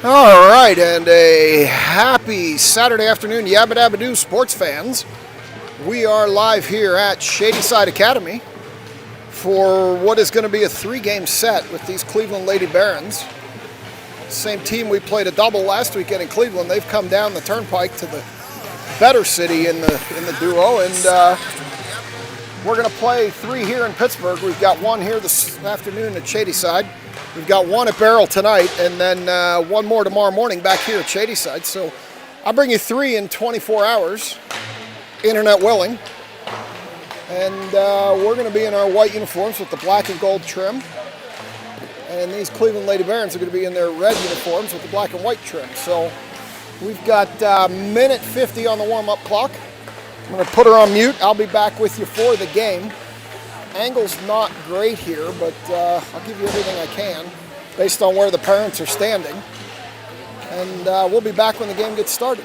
All right, and a happy Saturday afternoon, Yabba Dabba Doo sports fans. We are live here at Shadyside Academy for what is going to be a three-game set with these Cleveland Lady Barons. Same team we played a double last weekend in Cleveland. They've come down the turnpike to the better city in the duo, and we're going to play three here in Pittsburgh. We've got one here this afternoon at Shadyside. We've got one at Barrel tonight, and then one more tomorrow morning back here at Shadyside. So I'll bring you three in 24 hours, internet willing. And we're going to be in our white uniforms with the black and gold trim. And these Cleveland Lady Barons are going to be in their red uniforms with the black and white trim. So we've got minute 50 on the warm-up clock. I'm going to put her on mute. I'll be back with you for the game. Angle's not great here, but I'll give you everything I can based on where the parents are standing. And we'll be back when the game gets started.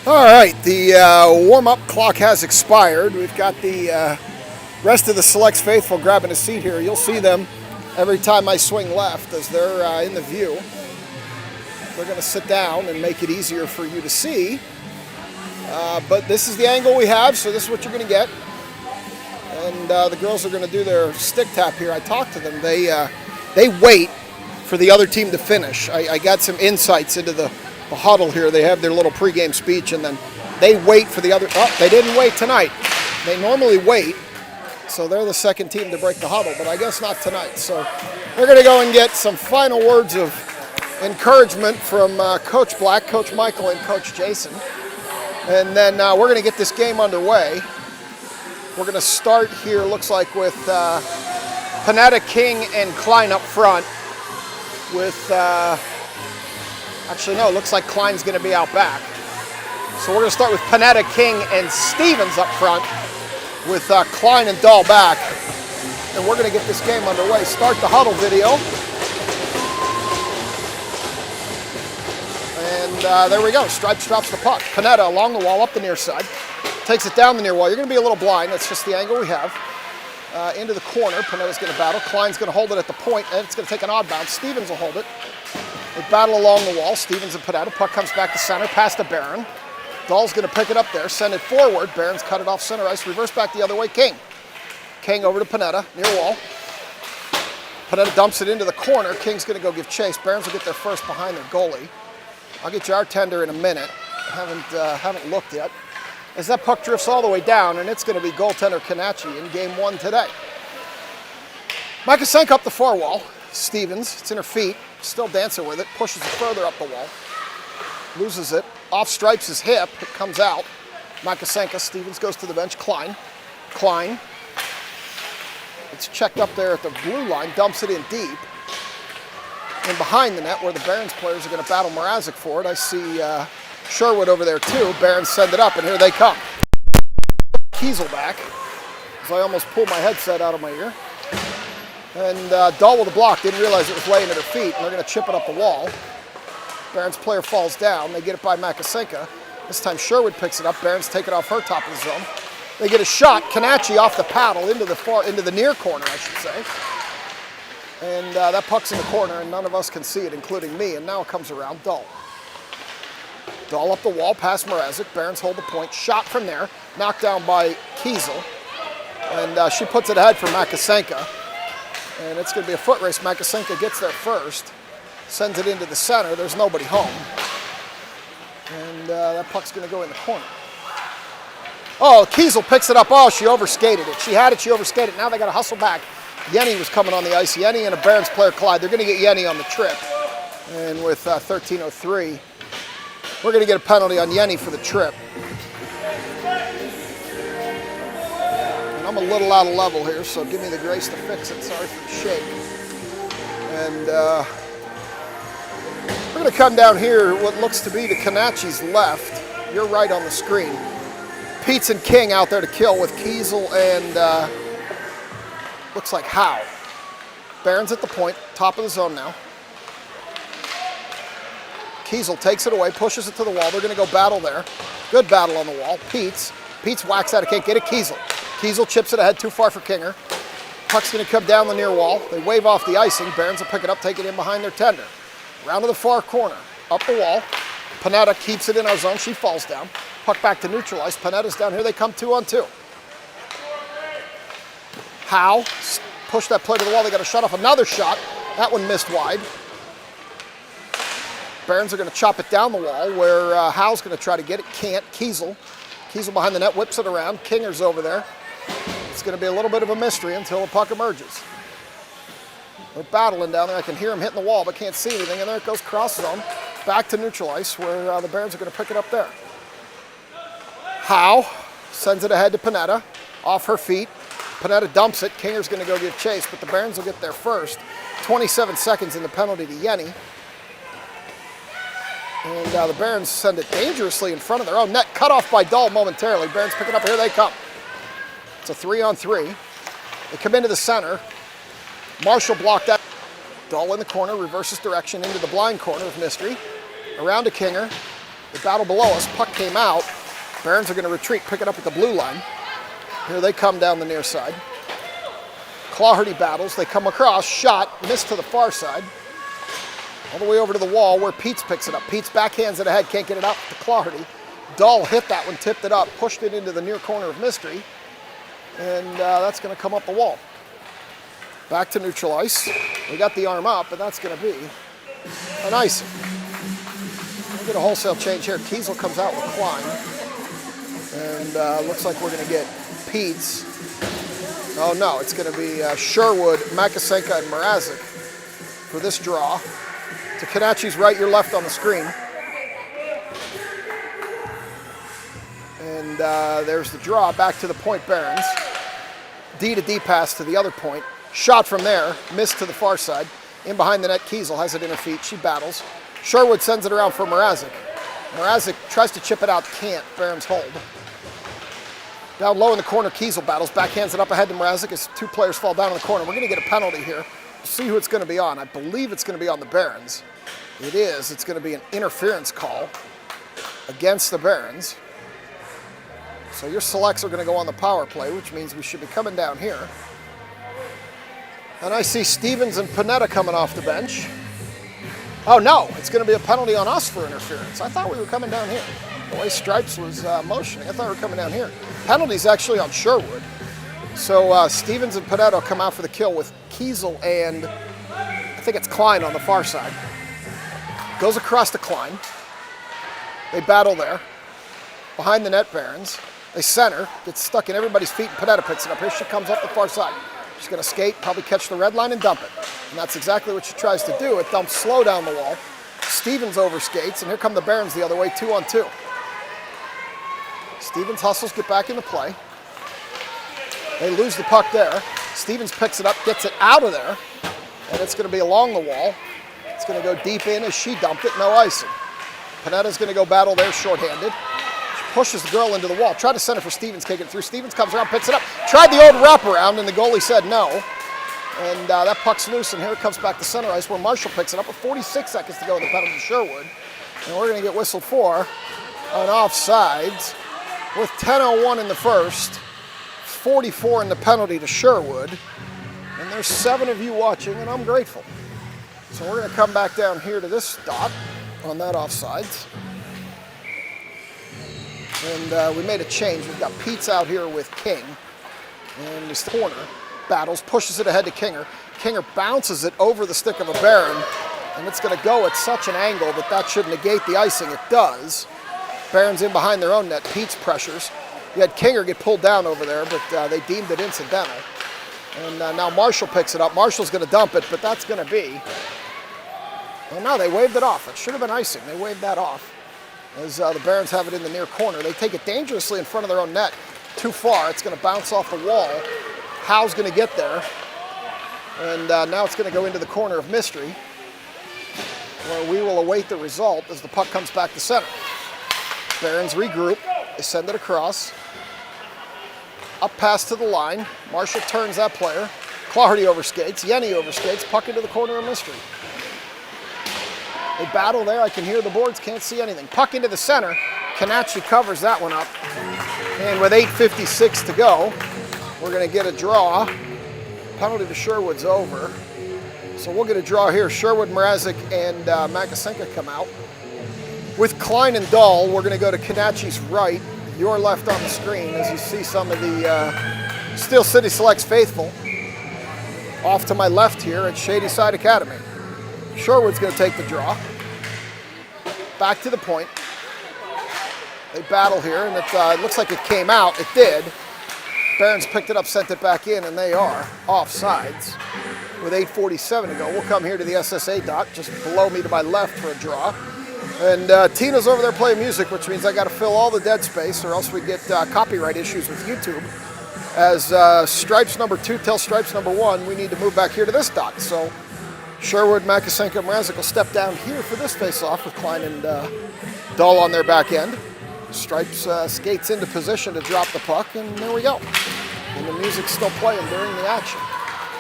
All right, the warm-up clock has expired. We've got the rest of the Selects faithful grabbing a seat here. You'll see them every time I swing left as they're in the view. They're going to sit down and make it easier for you to see. But this is the angle we have, so this is what you're going to get. And the girls are going to do their stick tap here. I talked to them. They wait for the other team to finish. I got some insights into the huddle here. They have their little pregame speech, and then they wait for the other. Oh, they didn't wait tonight. They normally wait, so they're the second team to break the huddle, but I guess not tonight. So they're going to go and get some final words of encouragement from Coach Black, Coach Michael, and Coach Jason. And then we're going to get this game underway. We're going to start here, looks like, with Panetta, King, and Klein up front with, actually no, it looks like Klein's going to be out back. So we're going to start with Panetta, King, and Stevens up front with Klein and Dahl back. And we're going to get this game underway. Start the huddle video. And there we go. Stripes drops the puck. Panetta along the wall, up the near side. Takes it down the near wall. You're going to be a little blind. That's just the angle we have. Into the corner. Panetta's going to battle. Klein's going to hold it at the point, and it's going to take an odd bounce. Stevens will hold it. They battle along the wall. Stevens and Panetta. Puck comes back to center, pass to Barron. Dahl's going to pick it up there, send it forward. Barron's cut it off center ice, reverse back the other way. King over to Panetta, near wall. Panetta dumps it into the corner. King's going to go give chase. Barron's will get there first behind their goalie. I'll get you our tender in a minute. Haven't looked yet. As that puck drifts all the way down, and it's going to be goaltender Kanachi in game one today. Makasenko up the far wall. Stevens, it's in her feet, still dancing with it, pushes it further up the wall. Loses it. Off stripes his hip. It comes out. Makasenko. Stevens goes to the bench. Klein. It's checked up there at the blue line. Dumps it in deep. And behind the net where the Barons players are going to battle Mrazek for it. I see Sherwood over there too. Barons send it up and here they come. Kiesel back. As I almost pulled my headset out of my ear. And Dahl with the block. Didn't realize it was laying at her feet. And they're going to chip it up the wall. Barron's player falls down. They get it by Makasenko. This time Sherwood picks it up. Barron's take it off her top of the zone. They get a shot. Kanachi off the paddle into the near corner, I should say. And that puck's in the corner, and none of us can see it, including me. And now it comes around Dahl. Dahl up the wall, past Mrazek. Barron's hold the point. Shot from there. Knocked down by Kiesel. And she puts it ahead for Makasenko. And it's going to be a foot race. Makasenko gets there first. Sends it into the center. There's nobody home. And that puck's going to go in the corner. Oh, Kiesel picks it up. Oh, she overskated it. She had it. She overskated it. Now they got to hustle back. Yenny was coming on the ice. Yenny and a Barons player collide. They're going to get Yenny on the trip. And with 13:03, we're going to get a penalty on Yenny for the trip. And I'm a little out of level here, so give me the grace to fix it. Sorry for the shake. And we're going to come down here, what looks to be to Kanachi's left. You're right on the screen. Peets and King out there to kill with Kiesel and looks like Howe. Barron's at the point, top of the zone now. Kiesel takes it away, pushes it to the wall. They're going to go battle there. Good battle on the wall. Peets whacks out. Can't get it. Kiesel chips it ahead, too far for Kinger. Puck's going to come down the near wall. They wave off the icing. Barron's will pick it up, take it in behind their tender. Round to the far corner, up the wall. Panetta keeps it in our zone. She falls down. Puck back to neutralize. Panetta's down here. They come 2-on-2. Howe pushed that play to the wall. They got to shut off another shot. That one missed wide. Barons are going to chop it down the wall where Howe's going to try to get it. Can't. Kiesel behind the net, whips it around. Kinger's over there. It's going to be a little bit of a mystery until the puck emerges. They're battling down there. I can hear them hitting the wall, but can't see anything. And there it goes cross zone. Back to neutral ice where the Barons are going to pick it up there. Howe sends it ahead to Panetta. Off her feet. Panetta dumps it. Kinger's going to go give chase, but the Barons will get there first. 27 seconds in the penalty to Yenny. And the Barons send it dangerously in front of their own net. Cut off by Dahl momentarily. Barons pick it up. Here they come. It's a 3-on-3. They come into the center. Marshall blocked that. Dahl in the corner, reverses direction into the blind corner of Mystery. Around to Kinger. The battle below us. Puck came out. Barons are going to retreat, pick it up at the blue line. Here they come down the near side. Clawherty battles. They come across. Shot. Missed to the far side. All the way over to the wall where Peets picks it up. Peets backhands it ahead. Can't get it out to Clawherty. Dahl hit that one, tipped it up, pushed it into the near corner of Mystery. And that's going to come up the wall. Back to neutral ice. We got the arm up, but that's going to be an icing. We'll get a wholesale change here. Kiesel comes out with Klein. And looks like we're going to get Peets. Oh no, it's going to be Sherwood, Makasenko, and Mrazek for this draw. To Kanachi's right, your left on the screen. And there's the draw back to the point Barons. D to D pass to the other point. Shot from there, missed to the far side. In behind the net, Kiesel has it in her feet. She battles. Sherwood sends it around for Mrazek. Mrazek tries to chip it out, can't. Barron's hold. Down low in the corner, Kiesel battles, backhands it up ahead to Mrazek as two players fall down in the corner. We're going to get a penalty here. We'll see who it's going to be on. I believe it's going to be on the Barons. It is. It's going to be an interference call against the Barons. So your selects are going to go on the power play, which means we should be coming down here. And I see Stevens and Panetta coming off the bench. Oh no, it's going to be a penalty on us for interference. I thought we were coming down here. The way Stripes was motioning, I thought we were coming down here. Penalty's actually on Sherwood. So Stevens and Panetta come out for the kill with Kiesel and I think it's Klein on the far side. Goes across to Klein. They battle there. Behind the net, Barons. They center, gets stuck in everybody's feet, and Panetta picks it up. Here she comes up the far side. She's going to skate, probably catch the red line and dump it. And that's exactly what she tries to do. It dumps slow down the wall. Stevens overskates, and here come the Barons the other way, 2-on-2. Stevens hustles, get back into play. They lose the puck there. Stevens picks it up, gets it out of there, and it's going to be along the wall. It's going to go deep in as she dumped it, no icing. Panetta's going to go battle there, shorthanded. Pushes the girl into the wall. Tried to center for Stevens, kick it through. Stevens comes around, picks it up. Tried the old wraparound, and the goalie said no. And that puck's loose, and here it comes back to center ice where Marshall picks it up with 46 seconds to go in the penalty to Sherwood. And we're going to get whistled for an offsides with 10:01 in the first, 44 in the penalty to Sherwood. And there's 7 of you watching, and I'm grateful. So we're going to come back down here to this dot on that offsides. And we made a change. We've got Pete's out here with King. And this corner battles, pushes it ahead to Kinger. Kinger bounces it over the stick of a Baron. And it's going to go at such an angle that that should negate the icing. It does. Baron's in behind their own net. Pete's pressures. You had Kinger get pulled down over there, but they deemed it incidental. And now Marshall picks it up. Marshall's going to dump it, but that's going to be... Well, no, they waved it off. It should have been icing. They waved that off. As the Barons have it in the near corner. They take it dangerously in front of their own net. Too far. It's going to bounce off the wall. Howe's going to get there. And now it's going to go into the corner of Mystery, where we will await the result as the puck comes back to center. Barons regroup. They send it across. Up pass to the line. Marshall turns that player. Clardy overskates. Yenny overskates. Puck into the corner of Mystery. They battle there. I can hear the boards. Can't see anything. Puck into the center. Kanachi covers that one up. And with 8:56 to go, we're going to get a draw. Penalty to Sherwood's over. So we'll get a draw here. Sherwood, Mrazek, and Makasenka come out. With Klein and Dahl, we're going to go to Kanachi's right. Your left on the screen as you see some of the Steel City Selects faithful. Off to my left here at Shady Side Academy. Sherwood's going to take the draw. Back to the point. They battle here, and it looks like it came out. It did. Barons picked it up, sent it back in, and they are offsides. With 8:47 to go, we'll come here to the SSA dot, just below me to my left for a draw. And Tina's over there playing music, which means I got to fill all the dead space, or else we get copyright issues with YouTube. As stripes number 2 tells stripes number 1, we need to move back here to this dot. So Sherwood, Makasenka, and Mrazek will step down here for this face-off with Klein and Dahl on their back end. Stripes skates into position to drop the puck, and there we go. And the music's still playing during the action.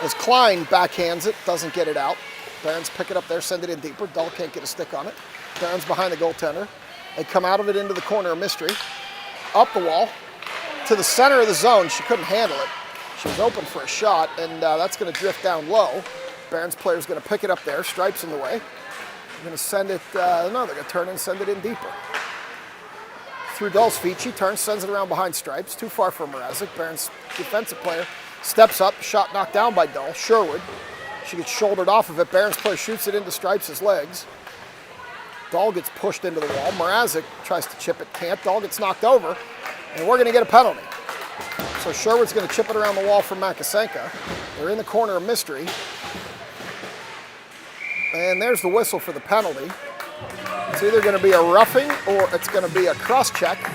As Klein backhands it, doesn't get it out. Barons pick it up there, send it in deeper. Dahl can't get a stick on it. Barons behind the goaltender. They come out of it into the corner of Mystery. Up the wall to the center of the zone. She couldn't handle it. She was open for a shot, and that's going to drift down low. Barons player's going to pick it up there. Stripes in the way. They're going to send it, no, they're going to turn and send it in deeper. Through Dahl's feet, she turns, sends it around behind Stripes. Too far for Mrazek. Barons defensive player steps up, shot knocked down by Dahl. Sherwood. She gets shouldered off of it. Barons player shoots it into Stripes' legs. Dahl gets pushed into the wall. Mrazek tries to chip it, can't. Dahl gets knocked over, and we're going to get a penalty. So Sherwood's going to chip it around the wall for Makasenka. They're in the corner of Mystery. And there's the whistle for the penalty. It's either going to be a roughing or it's going to be a cross-check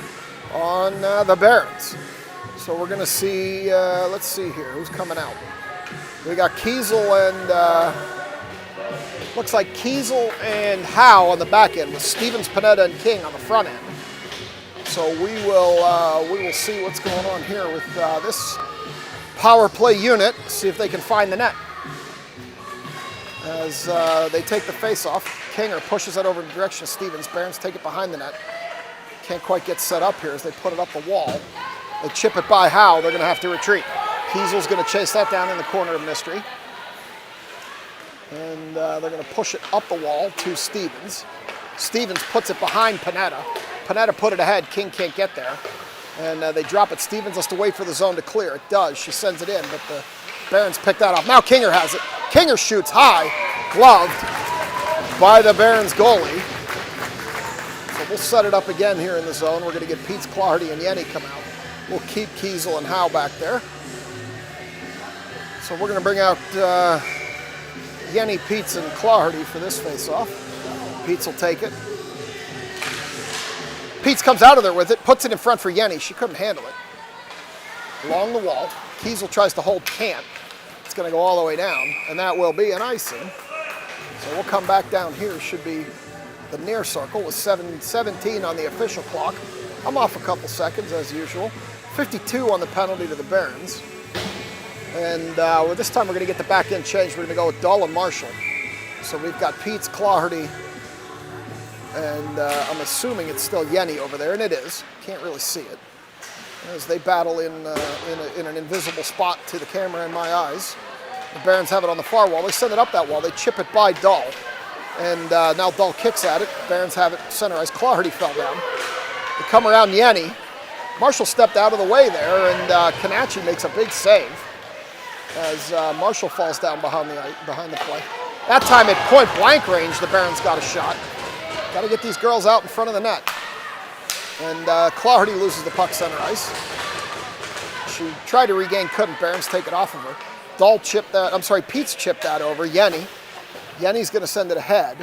on the Barons. So we're going to see, let's see here, who's coming out. We got Kiesel and, Looks like Kiesel and Howe on the back end with Stevens, Panetta, and King on the front end. So we will see what's going on here with this power play unit. See if they can find the net. As they take the face-off, Kinger pushes it over in the direction of Stevens. Barons take it behind the net. Can't quite get set up here as they put it up the wall. They chip it by Howe. They're going to have to retreat. Kiesel's going to chase that down in the corner of Mystery. And they're going to push it up the wall to Stevens. Stevens puts it behind Panetta. Panetta put it ahead. King can't get there. And they drop it. Stevens has to wait for the zone to clear. It does. She sends it in, but the Barons pick that off. Now Kinger has it. Kinger shoots high, gloved by the Barons goalie. So we'll set it up again here in the zone. We're going to get Peets, Clardy, and Yenny come out. We'll keep Kiesel and Howe back there. So we're going to bring out Yenny, Peets, and Clardy for this face-off. Peets will take it. Peets comes out of there with it, puts it in front for Yenny. She couldn't handle it. Along the wall. Kiesel tries to hold, can't. It's going to go all the way down, and that will be an icing. So we'll come back down here. Should be the near circle with 7:17 on the official clock. I'm off a couple seconds as usual. 52 on the penalty to the Barons. And well, this time we're going to get the back end changed. We're going to go with Dull and Marshall. So we've got Peets, Clardy, and I'm assuming it's still Yenny over there, and it is. Can't really see it. As they battle in an invisible spot to the camera in my eyes. The Barons have it on the far wall. They send it up that wall. They chip it by Dull. And now Dull kicks at it. Barons have it center ice. Clardy fell down. They come around Yenny. Marshall stepped out of the way there, and Canacci makes a big save as Marshall falls down behind the play. That time at point blank range, the Barons got a shot. Got to get these girls out in front of the net. And Clardy loses the puck center ice. She tried to regain, couldn't. Barons take it off of her. Peets chipped that over. Yenny. Yenny's going to send it ahead.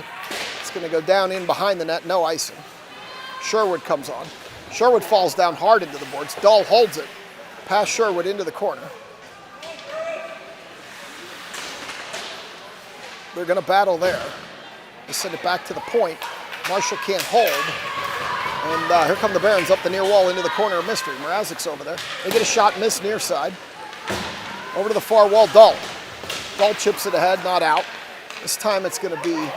It's going to go down in behind the net, no icing. Sherwood comes on. Sherwood falls down hard into the boards. Dull holds it. Past Sherwood into the corner. They're going to battle there. They send it back to the point. Marshall can't hold. And here come the Barons up the near wall into the corner of Mystery. Mrazek's over there. They get a shot, miss near side. Over to the far wall, Dull. Dull chips it ahead, not out. This time it's going to be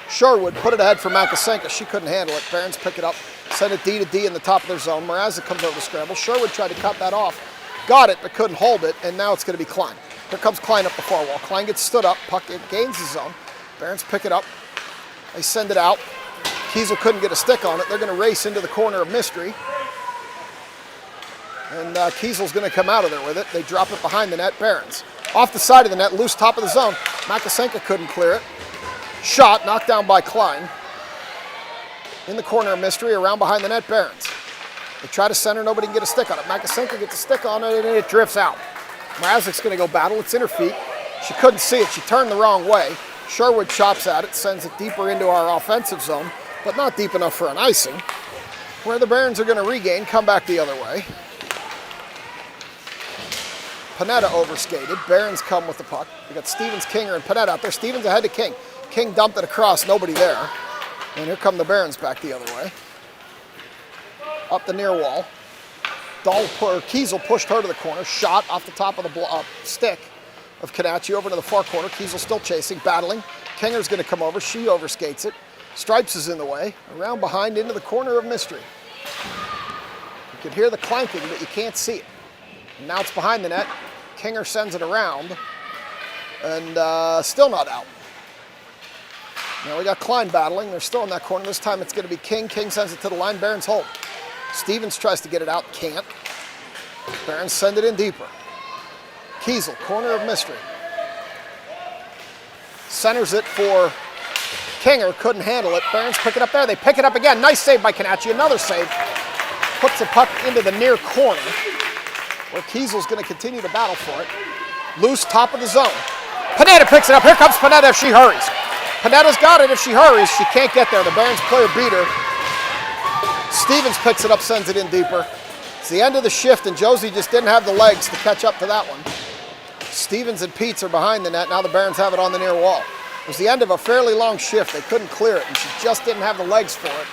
Sherwood. Put it ahead for Makasenka. She couldn't handle it. Barons pick it up, send it D to D in the top of their zone. Mrazek comes over to scramble. Sherwood tried to cut that off. Got it, but couldn't hold it, and now it's going to be Klein. Here comes Klein up the far wall. Klein gets stood up. Puck gains the zone. Barons pick it up. They send it out. Kiesel couldn't get a stick on it. They're going to race into the corner of Mystery. And Kiesel's going to come out of there with it. They drop it behind the net. Barons. Off the side of the net, loose top of the zone. Makasenka couldn't clear it. Shot, knocked down by Klein. In the corner of Mystery, around behind the net, Barons. They try to center, nobody can get a stick on it. Makasenka gets a stick on it, and it drifts out. Mrazek's going to go battle. It's in her feet. She couldn't see it. She turned the wrong way. Sherwood chops at it, sends it deeper into our offensive zone, but not deep enough for an icing, where the Barons are going to regain, come back the other way. Panetta overskated. Barons come with the puck. We got Stevens, Kinger, and Panetta out there. Stevens ahead to King. King dumped it across, nobody there. And here come the Barons back the other way. Up the near wall. Kiesel pushed her to the corner. Shot off the top of the stick of Canacci over to the far corner. Kiesel still chasing, battling. Kinger's going to come over. She overskates it. Stripes is in the way. Around behind into the corner of Mystery. You can hear the clanking, but you can't see it. And now it's behind the net. Kinger sends it around. And still not out. Now we got Klein battling. They're still in that corner. This time it's going to be King. King sends it to the line. Barons hold. Stevens tries to get it out. Can't. Barons send it in deeper. Kiesel, corner of Mystery. Centers it for Kinger. Couldn't handle it. Barons pick it up there. They pick it up again. Nice save by Canacci. Another save. Puts the puck into the near corner, where Kiesel's going to continue to battle for it. Loose, top of the zone. Panetta picks it up. Here comes Panetta if she hurries. Panetta's got it if she hurries. She can't get there. The Barons player beat her. Stevens picks it up, sends it in deeper. It's the end of the shift, and Josie just didn't have the legs to catch up to that one. Stevens and Peets are behind the net. Now the Barons have it on the near wall. It was the end of a fairly long shift. They couldn't clear it, and she just didn't have the legs for it.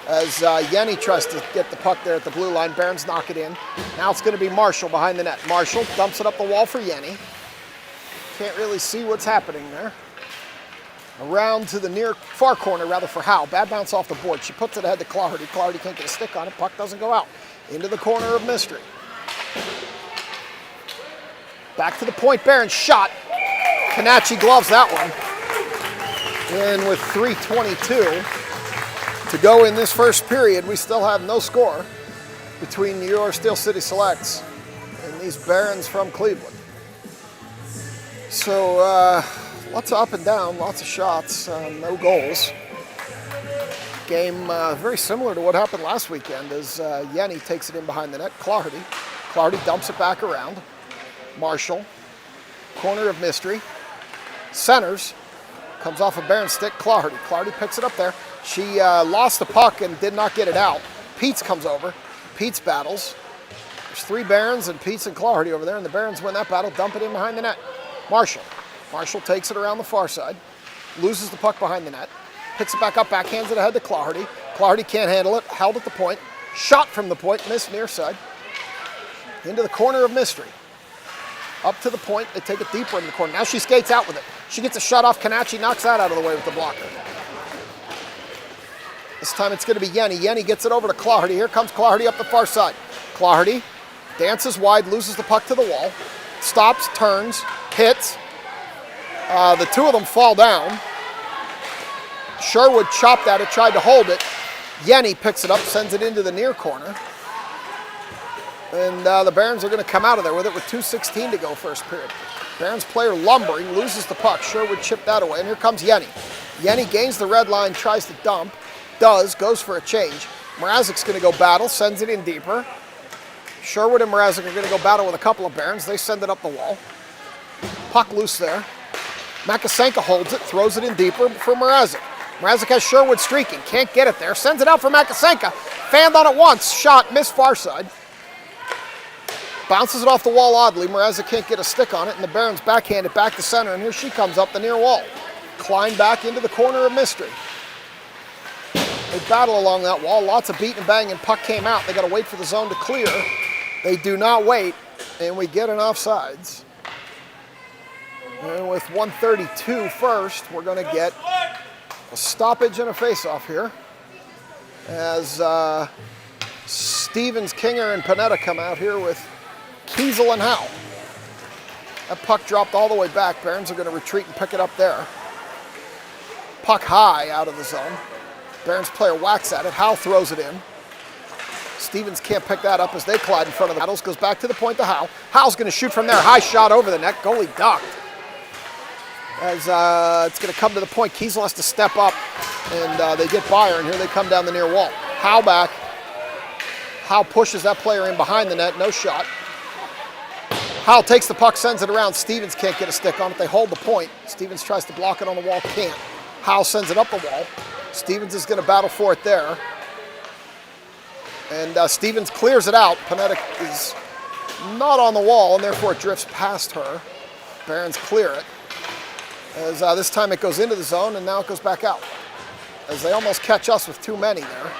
As Yenny tries to get the puck there at the blue line, Barons knock it in. Now it's going to be Marshall behind the net. Marshall dumps it up the wall for Yenny. Can't really see what's happening there. Around to the near far corner, rather, for Howe. Bad bounce off the board. She puts it ahead to Clardy. Clardy can't get a stick on it. Puck doesn't go out. Into the corner of Mystery. Back to the point. Barons shot. Kanachi gloves that one. And with 3:22 to go in this first period, we still have no score between your Steel City Selects and these Barons from Cleveland. So lots of up and down, lots of shots, no goals. Game very similar to what happened last weekend as Yenny takes it in behind the net. Clardy dumps it back around. Marshall, corner of Mystery. Centers, comes off a Baron stick. Clardy picks it up there. She lost the puck and did not get it out. Peets comes over. Peets battles. There's 3 Barons and Peets and Clardy over there, and the Barons win that battle, dump it in behind the net. Marshall takes it around the far side, loses the puck behind the net, picks it back up, backhands it ahead to Clardy. Clardy can't handle it, held at the point, shot from the point, missed near side. Into the corner of Mystery. Up to the point, they take it deeper in the corner. Now she skates out with it. She gets a shot off Kanachi, knocks that out of the way with the blocker. This time it's going to be Yenny. Yenny gets it over to Clardy. Here comes Clardy up the far side. Clardy dances wide, loses the puck to the wall, stops, turns, hits. The 2 of them fall down. Sherwood chopped at it, tried to hold it. Yenny picks it up, sends it into the near corner. And the Barons are going to come out of there with it with 2:16 to go first period. Barons player lumbering, loses the puck. Sherwood chipped that away, and here comes Yenny. Yenny gains the red line, tries to dump. Goes for a change. Mrazek's going to go battle, sends it in deeper. Sherwood and Mrazek are going to go battle with a couple of Barons. They send it up the wall. Puck loose there. Makasenka holds it, throws it in deeper for Mrazek. Mrazek has Sherwood streaking, can't get it there. Sends it out for Makasenka. Fanned on it once, shot, missed far side. Bounces it off the wall oddly. Mrazek can't get a stick on it, and the Barons backhand it back to center, and here she comes up the near wall. Climb back into the corner of Mystery. They battle along that wall. Lots of beat and bang, and puck came out. They got to wait for the zone to clear. They do not wait, and we get an offsides. And with 1:32 first, we're going to get a stoppage and a face-off here. As Stevens, Kinger, and Panetta come out here with Kiesel and Howe. That puck dropped all the way back. Barons are going to retreat and pick it up there. Puck high out of the zone. Barons player whacks at it. Howe throws it in. Stevens can't pick that up as they collide in front of the battles. Goes back to the point to Howe. Howe's going to shoot from there. High shot over the net. Goalie ducked. As it's going to come to the point. Kiesel has to step up, and they get by her, and here they come down the near wall. Howe back. Howe pushes that player in behind the net. No shot. Howe takes the puck, sends it around. Stevens can't get a stick on it. They hold the point. Stevens tries to block it on the wall. Can't. Howe sends it up the wall. Stevens is going to battle for it there. And Stevens clears it out. Panetta is not on the wall, and therefore it drifts past her. Barons clear it. As this time it goes into the zone, and now it goes back out. As they almost catch us with too many there.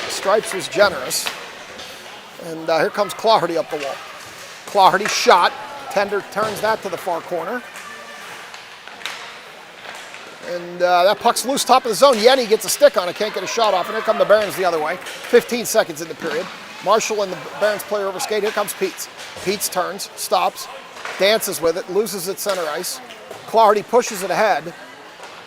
Stripes was generous. And here comes Clardy up the wall. Clardy shot. Tender turns that to the far corner. And that puck's loose top of the zone. Yenny gets a stick on it, can't get a shot off. And here come the Barons the other way. 15 seconds in the period. Marshall and the Barons player over skate. Here comes Peets. Peets turns, stops, dances with it, loses at center ice. Clardy pushes it ahead.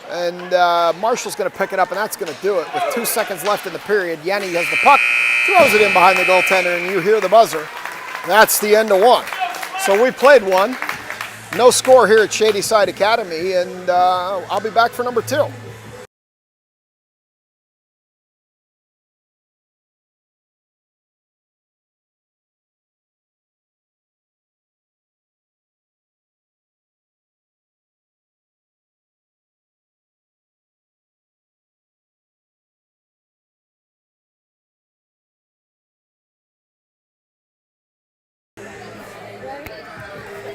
And Marshall's going to pick it up, and that's going to do it. With 2 seconds left in the period, Yenny has the puck, throws it in behind the goaltender, and you hear the buzzer. That's the end of one. So we played one. No score here at Shady Side Academy, and I'll be back for number 2.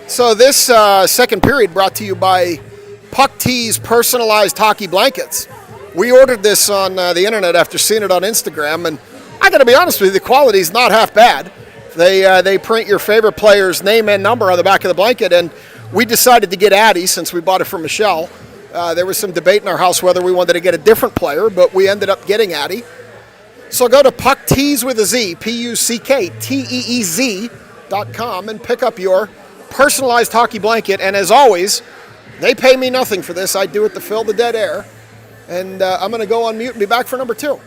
So this second period brought to you by Puck Tees personalized hockey blankets. We ordered this on the internet after seeing it on Instagram, and I got to be honest with you, the quality is not half bad. They print your favorite player's name and number on the back of the blanket, and we decided to get Addy since we bought it from Michelle. There was some debate in our house whether we wanted to get a different player, but we ended up getting Addy. So go to pucktees with a Z, PUCKTEEZ.com, and pick up your personalized hockey blanket. And as always, they pay me nothing for this. I do it to fill the dead air. And I'm going to go on mute and be back for number 2.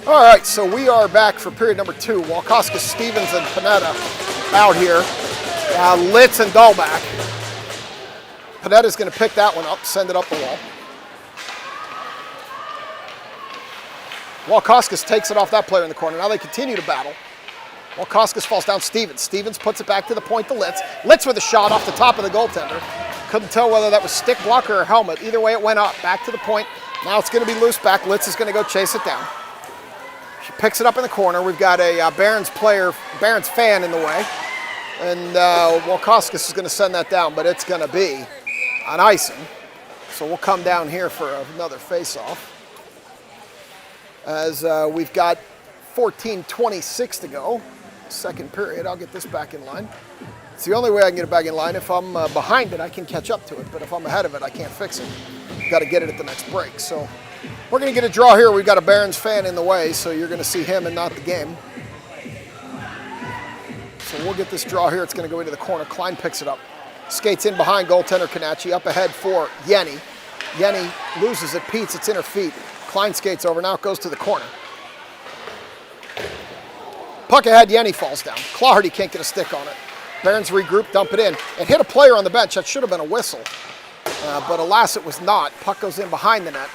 All right, so we are back for period number 2. Walkoskis, Stevens, and Panetta out here. Litz and Dahlback. Panetta's going to pick that one up, send it up the wall. Walkoskis takes it off that player in the corner. Now they continue to battle. Walkoskis falls down Stevens. Stevens puts it back to the point to Litz. Litz with a shot off the top of the goaltender. Couldn't tell whether that was stick blocker or helmet. Either way, it went up. Back to the point. Now it's going to be loose back. Litz is going to go chase it down. She picks it up in the corner. We've got a Barons fan in the way. And Walkoskis is going to send that down, but it's going to be an icing. So we'll come down here for another face-off. As we've got 14:26 to go. Second period. I'll get this back in line. It's the only way I can get it back in line. If I'm behind it, I can catch up to it. But if I'm ahead of it, I can't fix it. Got to get it at the next break. So we're going to get a draw here. We've got a Barons fan in the way, so you're going to see him and not the game. So we'll get this draw here. It's going to go into the corner. Klein picks it up. Skates in behind goaltender Kanachi. Up ahead for Yenny. Yenny loses it. Peets. It's in her feet. Klein skates over. Now it goes to the corner. Puck ahead. Yenny falls down. Clawhardy can't get a stick on it. Barons regroup, dump it in. It hit a player on the bench. That should have been a whistle. But alas, it was not. Puck goes in behind the net.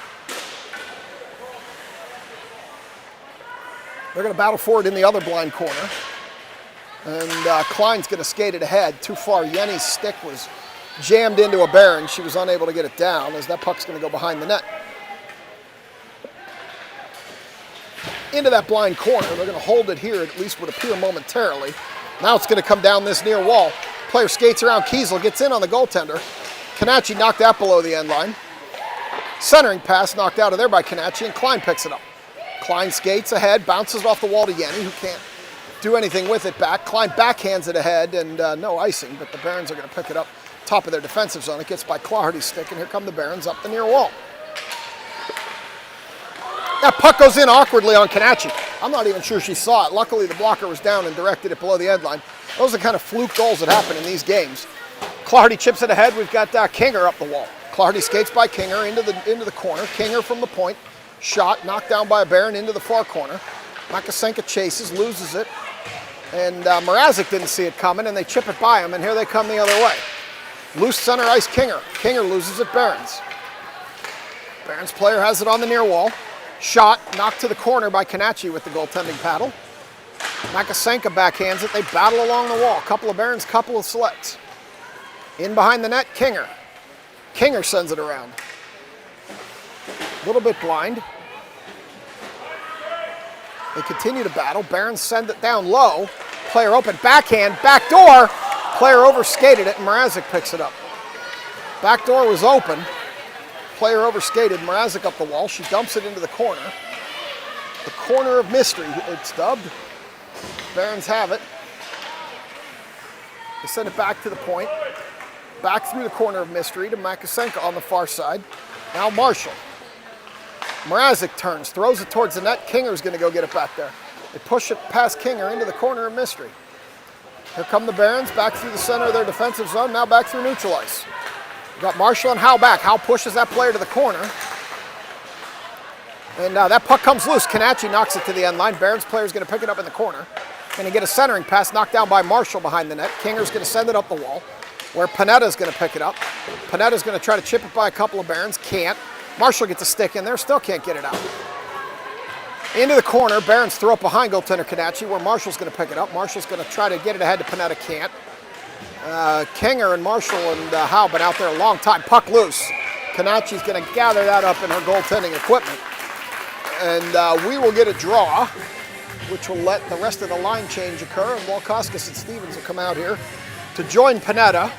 They're going to battle for it in the other blind corner. And Klein's going to skate it ahead. Too far. Yenny's stick was jammed into a Baron. She was unable to get it down as that puck's going to go behind the net. Into that blind corner. They're going to hold it here, at least would appear momentarily. Now it's going to come down this near wall. Player skates around Kiesel, gets in on the goaltender. Kanachi knocked that below the end line. Centering pass knocked out of there by Kanachi, and Klein picks it up. Klein skates ahead, bounces off the wall to Yenny, who can't do anything with it back. Klein backhands it ahead, and no icing, but the Barons are going to pick it up top of their defensive zone. It gets by Clawhardy's stick, and here come the Barons up the near wall. That puck goes in awkwardly on Kanachi. I'm not even sure she saw it. Luckily, the blocker was down and directed it below the end line. Those are the kind of fluke goals that happen in these games. Clawhardy chips it ahead. We've got Kinger up the wall. Clawhardy skates by Kinger into the corner. Kinger from the point. Shot, knocked down by a Baron into the far corner. Makasenka chases, loses it. And Mrazek didn't see it coming, and they chip it by him, and here they come the other way. Loose center ice, Kinger. Kinger loses it, Barons. Barons player has it on the near wall. Shot, knocked to the corner by Kanachi with the goaltending paddle. Makasenka backhands it. They battle along the wall. Couple of Barons, couple of selects. In behind the net, Kinger. Kinger sends it around. A little bit blind. They continue to battle. Barons send it down low. Player open, backhand, back door. Player overskated it, and Mrazek picks it up. Back door was open. Player overskated. Mrazek up the wall. She dumps it into the corner. The corner of mystery, it's dubbed. Barons have it. They send it back to the point. Back through the corner of mystery to Makasenka on the far side. Now Marshall. Mrazek turns, throws it towards the net. Kinger's going to go get it back there. They push it past Kinger into the corner of mystery. Here come the Barons back through the center of their defensive zone. Now back through neutral ice. We've got Marshall and Howe back. Howe pushes that player to the corner. And that puck comes loose. Kanachi knocks it to the end line. Barons player's going to pick it up in the corner. Going to get a centering pass knocked down by Marshall behind the net. Kinger's going to send it up the wall. where Panetta's going to pick it up. Panetta's going to try to chip it by a couple of Barons. Can't. Marshall gets a stick in there. Still can't get it out. Into the corner. Barons throw it behind goaltender Kanachi, where Marshall's going to pick it up. Marshall's going to try to get it ahead to Panetta. Can't. Kinger and Marshall and Howe been out there a long time. Puck loose. Kanachi's going to gather that up in her goaltending equipment. And we will get a draw, which will let the rest of the line change occur. And Walkoskis and Stevens will come out here to join Panetta.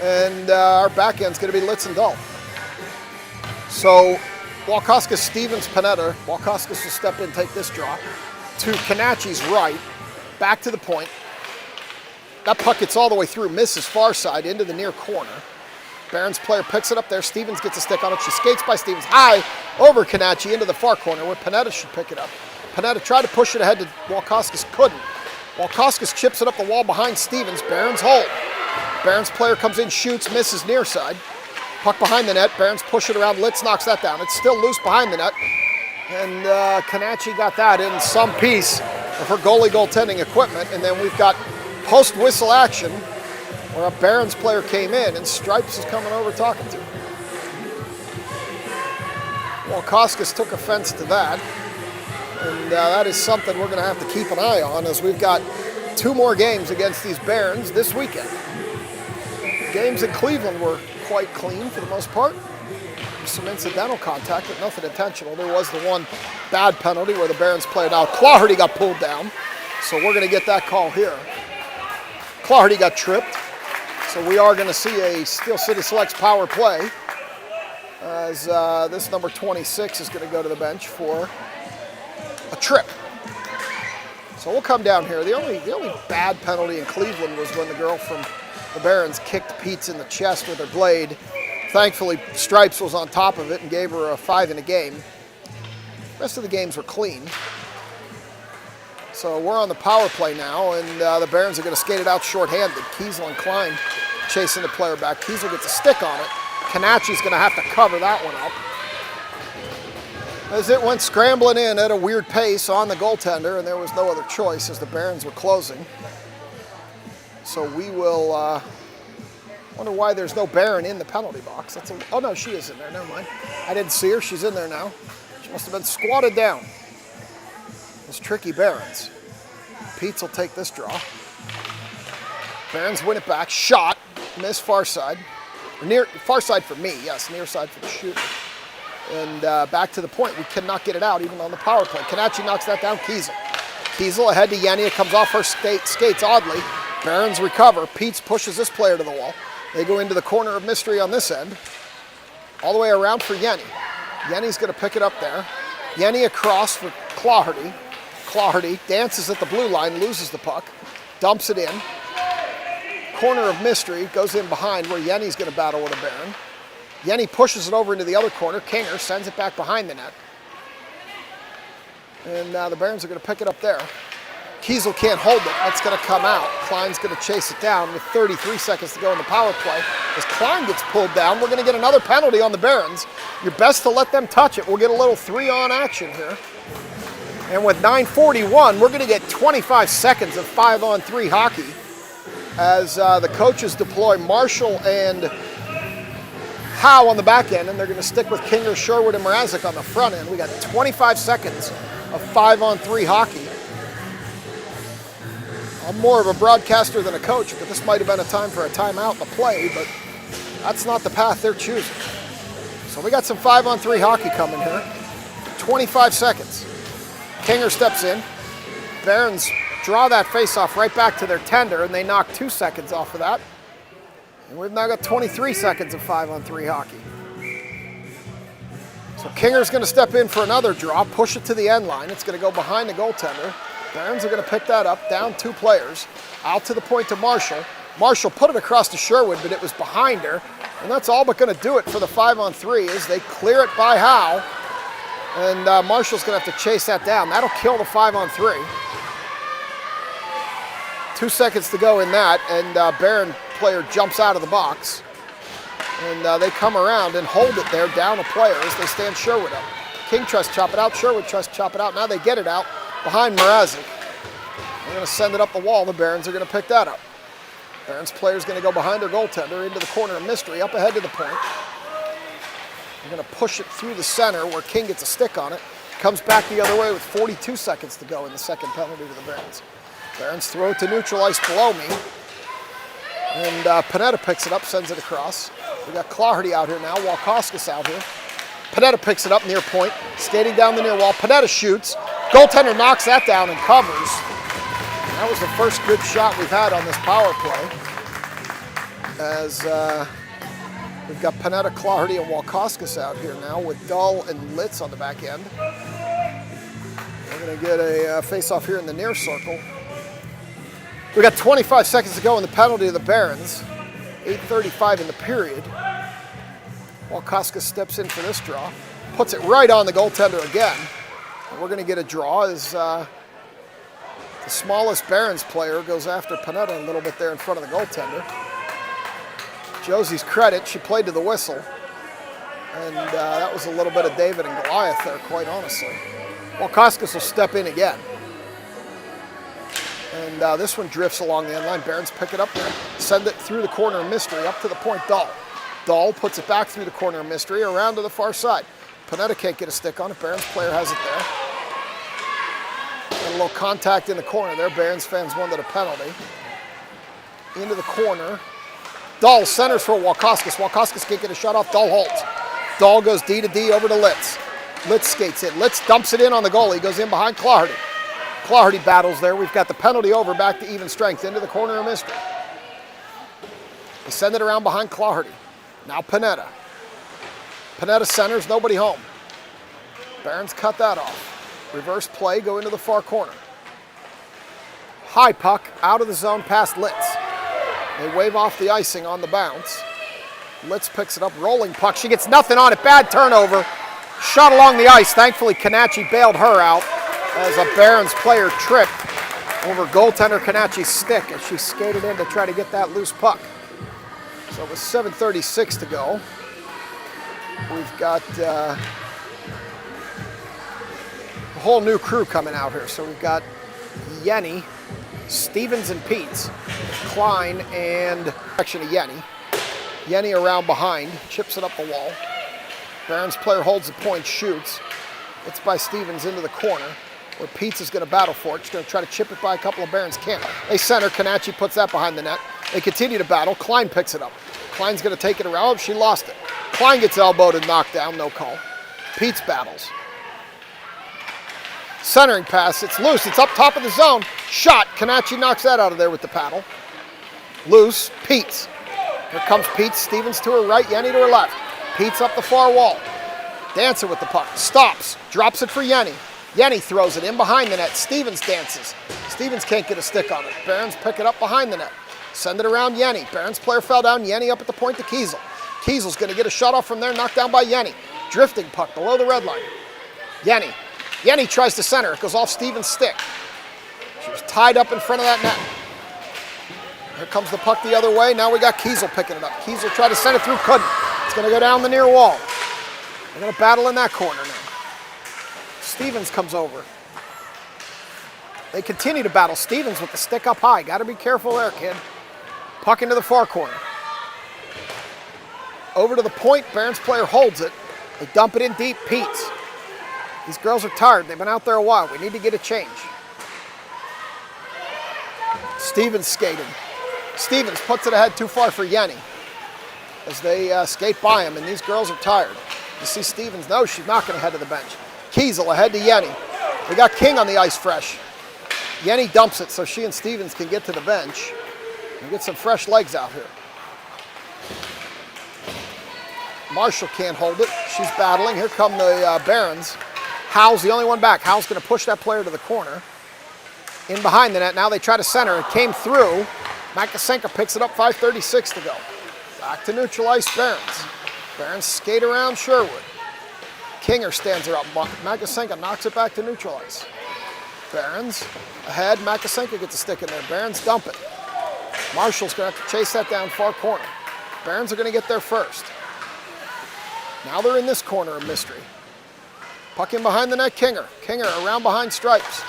And our back end's going to be Litz and Dull. So Walkoskis, Stevens, Panetta. Walkoskis will step in, take this draw. To Kanachi's right, back to the point. That puck gets all the way through, misses far side into the near corner. Barons player picks it up there. Stevens gets a stick on it. She skates by Stevens high over Kanachi into the far corner where Panetta should pick it up. Panetta tried to push it ahead to Walkoskis, couldn't. Walkoskis chips it up the wall behind Stevens. Barons hold. Barons player comes in, shoots, misses near side. Puck behind the net. Barons push it around. Litz knocks that down. It's still loose behind the net. And Kanachi got that in some piece of her goaltending equipment. And then we've got post-whistle action where a Barons player came in and Stripes is coming over talking to him. Walkoskis took offense to that. And that is something we're going to have to keep an eye on as we've got 2 more games against these Barons this weekend. Games in Cleveland were quite clean for the most part. There's some incidental contact, but nothing intentional. There was the one bad penalty where the Barons played. Now, Clawherty got pulled down, so we're going to get that call here. Clawherty got tripped, so we are going to see a Steel City Selects power play as this number 26 is going to go to the bench for a trip. So we'll come down here. The only bad penalty in Cleveland was when the girl from the Barons kicked Peets in the chest with her blade. Thankfully, Stripes was on top of it and gave her a 5 in a game. The rest of the games were clean. So we're on the power play now, and the Barons are going to skate it out shorthanded. Kiesel and Klein chasing the player back. Kiesel gets a stick on it. Kanachi's going to have to cover that one up. As it went scrambling in at a weird pace on the goaltender, and there was no other choice as the Barons were closing. So we will wonder why there's no Baron in the penalty box. Oh no, she is in there, never mind. I didn't see her, she's in there now. She must have been squatted down. Those tricky Barons. Peets will take this draw. Barons win it back, shot, miss far side. Near, far side for me, yes, near side for the shooter. And back to the point, we cannot get it out even on the power play. Kanachi knocks that down, Kiesel. Kiesel ahead to Yenny, it comes off her skates oddly. Barons recover, Peets pushes this player to the wall. They go into the corner of mystery on this end. All the way around for Yenny. Yenny's gonna pick it up there. Yenny across for Clawherty. Clawherty dances at the blue line, loses the puck, dumps it in. Corner of mystery, goes in behind where Yenny's gonna battle with a Baron. Yenny pushes it over into the other corner. Kinger sends it back behind the net. And now the Barons are going to pick it up there. Kiesel can't hold it. That's going to come out. Klein's going to chase it down with 33 seconds to go in the power play. As Klein gets pulled down, we're going to get another penalty on the Barons. You're best to let them touch it. We'll get a little 3-on action here. And with 9:41, we're going to get 25 seconds of 5-on-3 hockey as the coaches deploy Marshall and Howe on the back end, and they're going to stick with Kinger, Sherwood, and Mrazek on the front end. We got 25 seconds of 5-on-3 hockey. I'm more of a broadcaster than a coach, but this might have been a time for a timeout in the play, but that's not the path they're choosing. So we got some 5-on-3 hockey coming here. 25 seconds. Kinger steps in. Barons draw that face-off right back to their tender, and they knock 2 seconds off of that. And we've now got 23 seconds of 5-on-3 hockey. So Kinger's going to step in for another draw, push it to the end line. It's going to go behind the goaltender. Barons are going to pick that up, down 2 players. Out to the point to Marshall. Marshall put it across to Sherwood, but it was behind her. And that's all but going to do it for the 5-on-3 as they clear it by Howe. And Marshall's going to have to chase that down. That'll kill the 5-on-3. 2 seconds to go in that, and Baron player jumps out of the box. And they come around and hold it there, down a player as they stand Sherwood up. King tries to chop it out, Sherwood tries to chop it out. Now they get it out behind Mrazek. They're going to send it up the wall. The Barons are going to pick that up. Barron's player's going to go behind her goaltender into the corner of Mystery, up ahead to the point. They're going to push it through the center where King gets a stick on it. Comes back the other way with 42 seconds to go in the second penalty to the Barons. Barons throw it to neutral ice below me. And Panetta picks it up, sends it across. We got Claherty out here now, Walkoskis out here. Panetta picks it up near point, skating down the near wall. Panetta shoots. Goaltender knocks that down and covers. That was the first good shot we've had on this power play. As we've got Panetta, Claherty, and Walkoskis out here now with Dull and Litz on the back end. We're going to get a face-off here in the near circle. We got 25 seconds to go in the penalty of the Barons. 8:35 in the period. Walkoskis steps in for this draw. Puts it right on the goaltender again. And we're going to get a draw as the smallest Barons player goes after Panetta a little bit there in front of the goaltender. Josie's credit, she played to the whistle. And that was a little bit of David and Goliath there, quite honestly. Walkoskis will step in again. And this one drifts along the end line. Barons pick it up there, send it through the corner of Mystery, up to the point, Dull. Dull puts it back through the corner of Mystery, around to the far side. Panetta can't get a stick on it. Barons player has it there. And a little contact in the corner there. Barons fans wanted a penalty. Into the corner. Dull centers for Walkoskis. Walkoskis can't get a shot off. Dull holds. Dull goes D to D over to Litz. Litz skates in. Litz dumps it in on the goalie. Goes in behind Claherty. Claherty battles there. We've got the penalty over, back to even strength, into the corner of Mystery. They send it around behind Claherty. Now Panetta. Panetta centers, nobody home. Barons cut that off. Reverse play, go into the far corner. High puck, out of the zone, past Litz. They wave off the icing on the bounce. Litz picks it up, rolling puck. She gets nothing on it, bad turnover. Shot along the ice. Thankfully, Canacci bailed her out as a Barons player tripped over goaltender Canacci's stick as she skated in to try to get that loose puck. So with 7:36 to go, we've got a whole new crew coming out here. So we've got Yenny, Stevens and Peets, Klein, and section of Yenny. Yenny around behind, chips it up the wall. Barons player holds the point, shoots. It's by Stevens into the corner, where Peets is going to battle for it. She's going to try to chip it by a couple of Barons. Can't. They center. Canacci puts that behind the net. They continue to battle. Klein picks it up. Klein's going to take it around. Oh, she lost it. Klein gets elbowed and knocked down. No call. Peets battles. Centering pass. It's loose. It's up top of the zone. Shot. Canacci knocks that out of there with the paddle. Loose. Peets. Here comes Peets. Stevens to her right. Yenny to her left. Peets up the far wall. Dancer with the puck. Stops. Drops it for Yenny. Yenny throws it in behind the net. Stevens dances. Stevens can't get a stick on it. Barons pick it up behind the net. Send it around Yenny. Barons player fell down. Yenny up at the point to Kiesel. Kiesel's going to get a shot off from there. Knocked down by Yenny. Drifting puck below the red line. Yenny. Yenny tries to center. It goes off Stevens' stick. She was tied up in front of that net. Here comes the puck the other way. Now we got Kiesel picking it up. Kiesel tried to send it through. Couldn't. It's going to go down the near wall. They're going to battle in that corner now. Stevens comes over. They continue to battle. Stevens with the stick up high. Got to be careful there, kid. Puck into the far corner. Over to the point. Barons player holds it. They dump it in deep. Peets. These girls are tired. They've been out there a while. We need to get a change. Stevens skating. Stevens puts it ahead too far for Yenny as they skate by him, and these girls are tired. You see Stevens, no, she's not going to head to the bench. Kiesel ahead to Yenny. We got King on the ice fresh. Yenny dumps it so she and Stevens can get to the bench and get some fresh legs out here. Marshall can't hold it. She's battling. Here come the Barons. Howell's the only one back. Howell's going to push that player to the corner. In behind the net. Now they try to center. It came through. Makasenka picks it up. 5:36 to go. Back to neutral ice, Barons. Barons skate around Sherwood. Kinger stands her up. Makasenka knocks it back to neutral ice. Barons ahead. Makasenka gets a stick in there. Barons dump it. Marshall's going to have to chase that down far corner. Barons are going to get there first. Now they're in this corner of Mystery. Puck in behind the net, Kinger. Kinger around behind Stripes.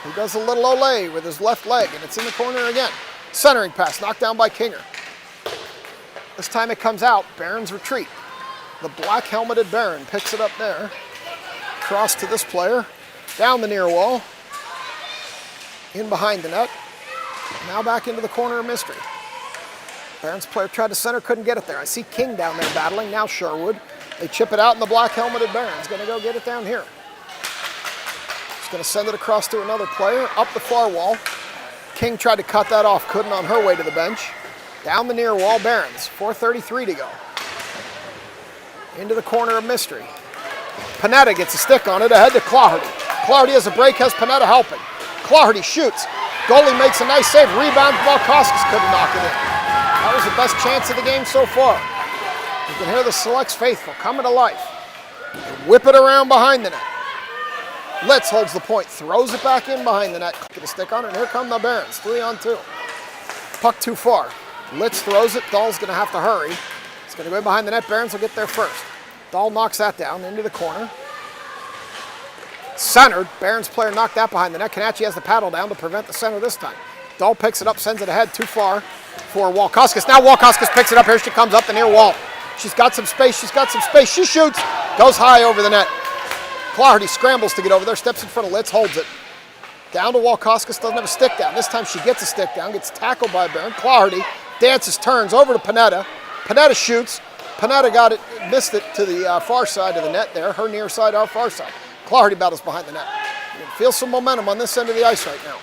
He does a little olé with his left leg, and it's in the corner again. Centering pass, knocked down by Kinger. This time it comes out, Barron's retreat. The black helmeted Barron picks it up there. Cross to this player, down the near wall, in behind the net. Now back into the corner of mystery. Barron's player tried to center, couldn't get it there. I see King down there battling, now Sherwood. They chip it out and the black helmeted Barron's gonna go get it down here. He's gonna send it across to another player, up the far wall. King tried to cut that off, couldn't on her way to the bench. Down the near wall, Barron's, 4:33 to go. Into the corner of mystery. Panetta gets a stick on it, ahead to Claherty. Claherty has a break, has Panetta helping. Claherty shoots. Goalie makes a nice save, rebound, Valkoskis couldn't knock it in. That was the best chance of the game so far. You can hear the Selects faithful coming to life. They whip it around behind the net. Litz holds the point, throws it back in behind the net. Get a stick on it, and here come the Barons, 3-on-2. Puck too far. Litz throws it, Dahl's gonna have to hurry. It's gonna go behind the net, Barons will get there first. Dahl knocks that down into the corner. Centered, Barons player knocked that behind the net. Canacci has the paddle down to prevent the center this time. Dahl picks it up, sends it ahead too far for Walkoskis. Now Walkoskis picks it up, here she comes up the near wall. She's got some space, she shoots, goes high over the net. Claherty scrambles to get over there, steps in front of Litz, holds it. Down to Walkoskis, doesn't have a stick down. This time she gets a stick down, gets tackled by Barron. Claherty dances, turns over to Panetta. Panetta shoots. Panetta got it, missed it to the far side of the net there. Her near side, our far side. Claherty battles behind the net. You can feel some momentum on this end of the ice right now.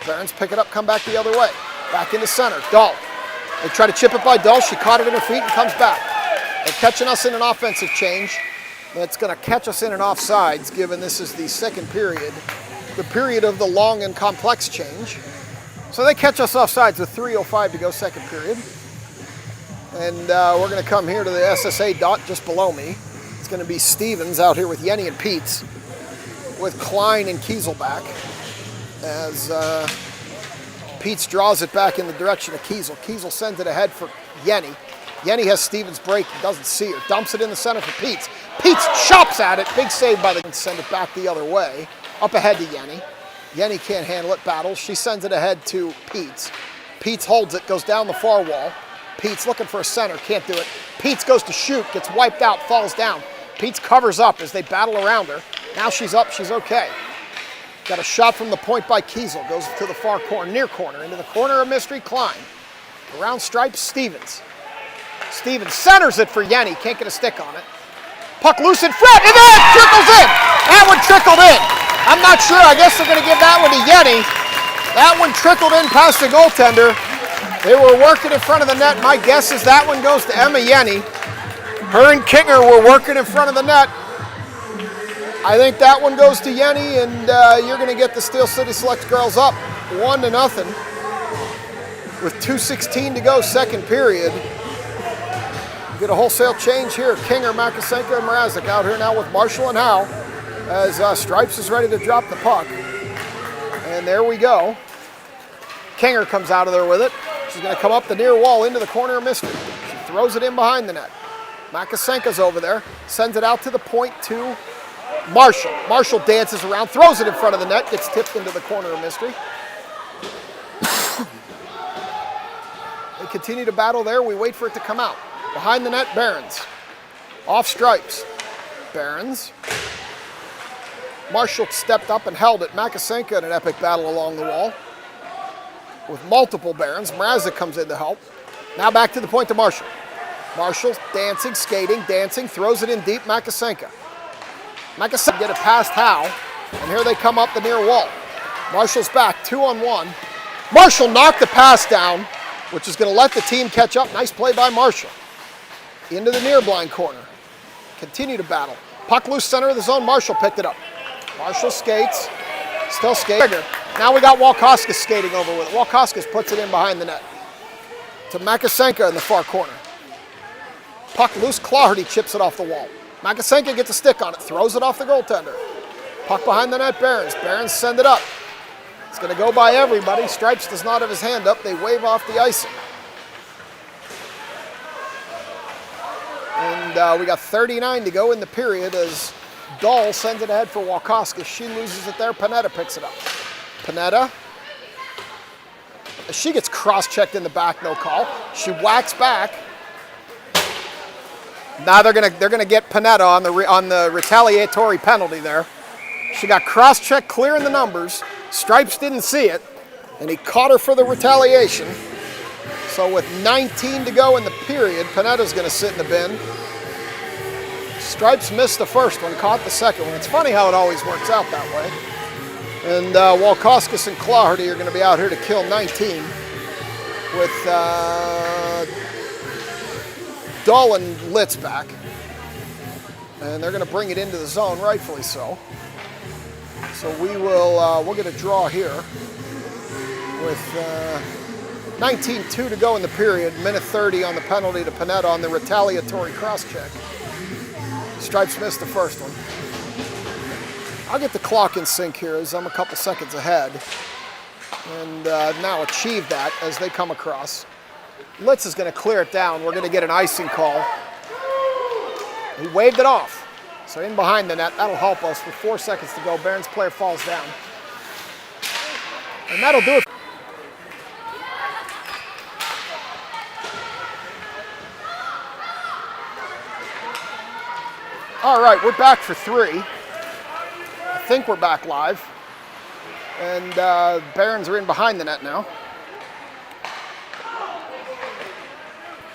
Barons pick it up, come back the other way. Back into center, Dahl. They try to chip it by Dahl. She caught it in her feet and comes back. They're catching us in an offensive change. That's going to catch us in an offsides, given this is the second period, the period of the long and complex change. So they catch us offsides with 3:05 to go, second period. And we're going to come here to the SSA dot just below me. It's going to be Stevens out here with Yenny and Peets, with Klein and Kiesel back, as Peets draws it back in the direction of Kiesel. Kiesel sends it ahead for Yenny. Yenny has Stevens break, doesn't see her, dumps it in the center for Peets. Peets chops at it, big save by the, send it back the other way, up ahead to Yenny. Yenny can't handle it, battles, she sends it ahead to Peets. Peets holds it, goes down the far wall. Peets looking for a center, can't do it. Peets goes to shoot, gets wiped out, falls down. Peets covers up as they battle around her. Now she's up, she's okay. Got a shot from the point by Kiesel, goes to the far corner, near corner, into the corner of mystery, Klein. Around stripes, Stevens. Stevens centers it for Yenny, can't get a stick on it. Puck loose in front, and then it trickles in! That one trickled in. I'm not sure, I guess they're gonna give that one to Yenny. That one trickled in past the goaltender. They were working in front of the net. My guess is that one goes to Emma Yenny. Her and Kinger were working in front of the net. I think that one goes to Yenny, and you're gonna get the Steel City Select girls up 1-0 with 2:16 to go, second period. Get a wholesale change here. Kinger, Makasenko, and Mrazek out here now with Marshall and Howe as Stripes is ready to drop the puck. And there we go. Kinger comes out of there with it. She's going to come up the near wall into the corner of mystery. She throws it in behind the net. Makasenko's over there, sends it out to the point to Marshall. Marshall dances around, throws it in front of the net, gets tipped into the corner of mystery. They continue to battle there. We wait for it to come out. Behind the net, Barons. Off Stripes. Barons. Marshall stepped up and held it. Makasenko in an epic battle along the wall with multiple Barons. Mrazek comes in to help. Now back to the point to Marshall. Marshall dancing, skating, dancing, throws it in deep. Makasenko. Makasenko get it past Howe, and here they come up the near wall. Marshall's back, 2-on-1. Marshall knocked the pass down, which is going to let the team catch up. Nice play by Marshall. Into the near blind corner. Continue to battle. Puck loose center of the zone. Marshall picked it up. Marshall skates. Still skating. Now we got Walkoskis skating over with it. Walkoskis puts it in behind the net. To Makasenko in the far corner. Puck loose. Claherty chips it off the wall. Makasenko gets a stick on it. Throws it off the goaltender. Puck behind the net. Barons. Barons send it up. It's going to go by everybody. Stripes does not have his hand up. They wave off the icing. And we got 39 to go in the period as Dahl sends it ahead for Walkoskis. She loses it there. Panetta picks it up. Panetta She gets cross-checked in the back, no call. She whacks back. Now they're gonna get Panetta on the retaliatory penalty there. She got cross-checked clear in the numbers. Stripes didn't see it, and he caught her for the retaliation. So with 19 to go in the period, Panetta's gonna sit in the bin. Stripes missed the first one, caught the second one. It's funny how it always works out that way. And Walkoskis and Claherty are gonna be out here to kill 19 with Dull and Litz back. And they're gonna bring it into the zone, rightfully so. So we'll get a draw here with 19-2 to go in the period, minute 30 on the penalty to Panetta on the retaliatory cross-check. Stripes missed the first one. I'll get the clock in sync here as I'm a couple seconds ahead. And now achieve that as they come across. Litz is going to clear it down. We're going to get an icing call. He waved it off. So in behind the net, that'll help us with 4 seconds to go. Barron's player falls down. And that'll do it. All right, we're back for 3. I think we're back live. And Barons are in behind the net now.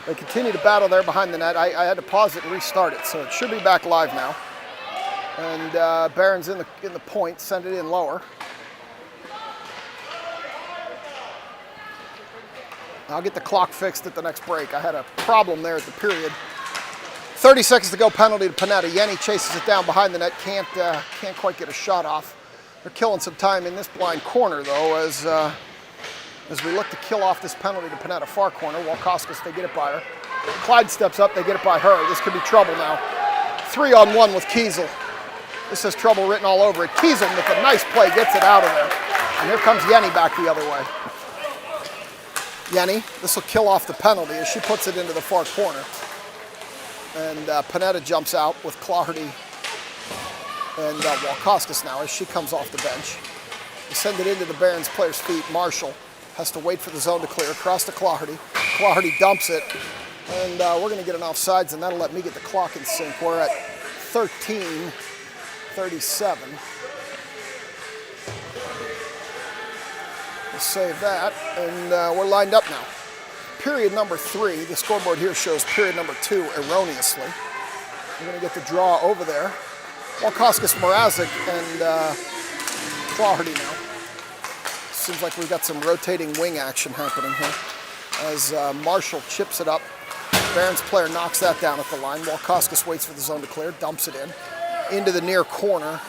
They continue to battle there behind the net. I had to pause it and restart it, so it should be back live now. And Barron's in the point, send it in lower. I'll get the clock fixed at the next break. I had a problem there at the period. 30 seconds to go, penalty to Panetta. Yenny chases it down behind the net, can't quite get a shot off. They're killing some time in this blind corner though, as we look to kill off this penalty to Panetta. Far corner, Walkoskis, they get it by her. Clyde steps up, they get it by her. This could be trouble now. 3-on-1 with Kiesel. This has trouble written all over it. Kiesel with a nice play gets it out of there. And here comes Yenny back the other way. Yenny, this will kill off the penalty as she puts it into the far corner. And Panetta jumps out with Claherty and Walkoskis now as she comes off the bench. They send it into the Barons player's feet. Marshall has to wait for the zone to clear. Across to Claherty. Claherty dumps it. And we're going to get an offsides, and that'll let me get the clock in sync. We're at 13:37. We'll save that, and we're lined up now. Period number 3, the scoreboard here shows period number 2 erroneously. We're going to get the draw over there. Walkoskis, Mrazek, and Claherty now. Seems like we've got some rotating wing action happening here. As Marshall chips it up, Barons player knocks that down at the line. Walkoskis waits for the zone to clear, dumps it in. Into the near corner.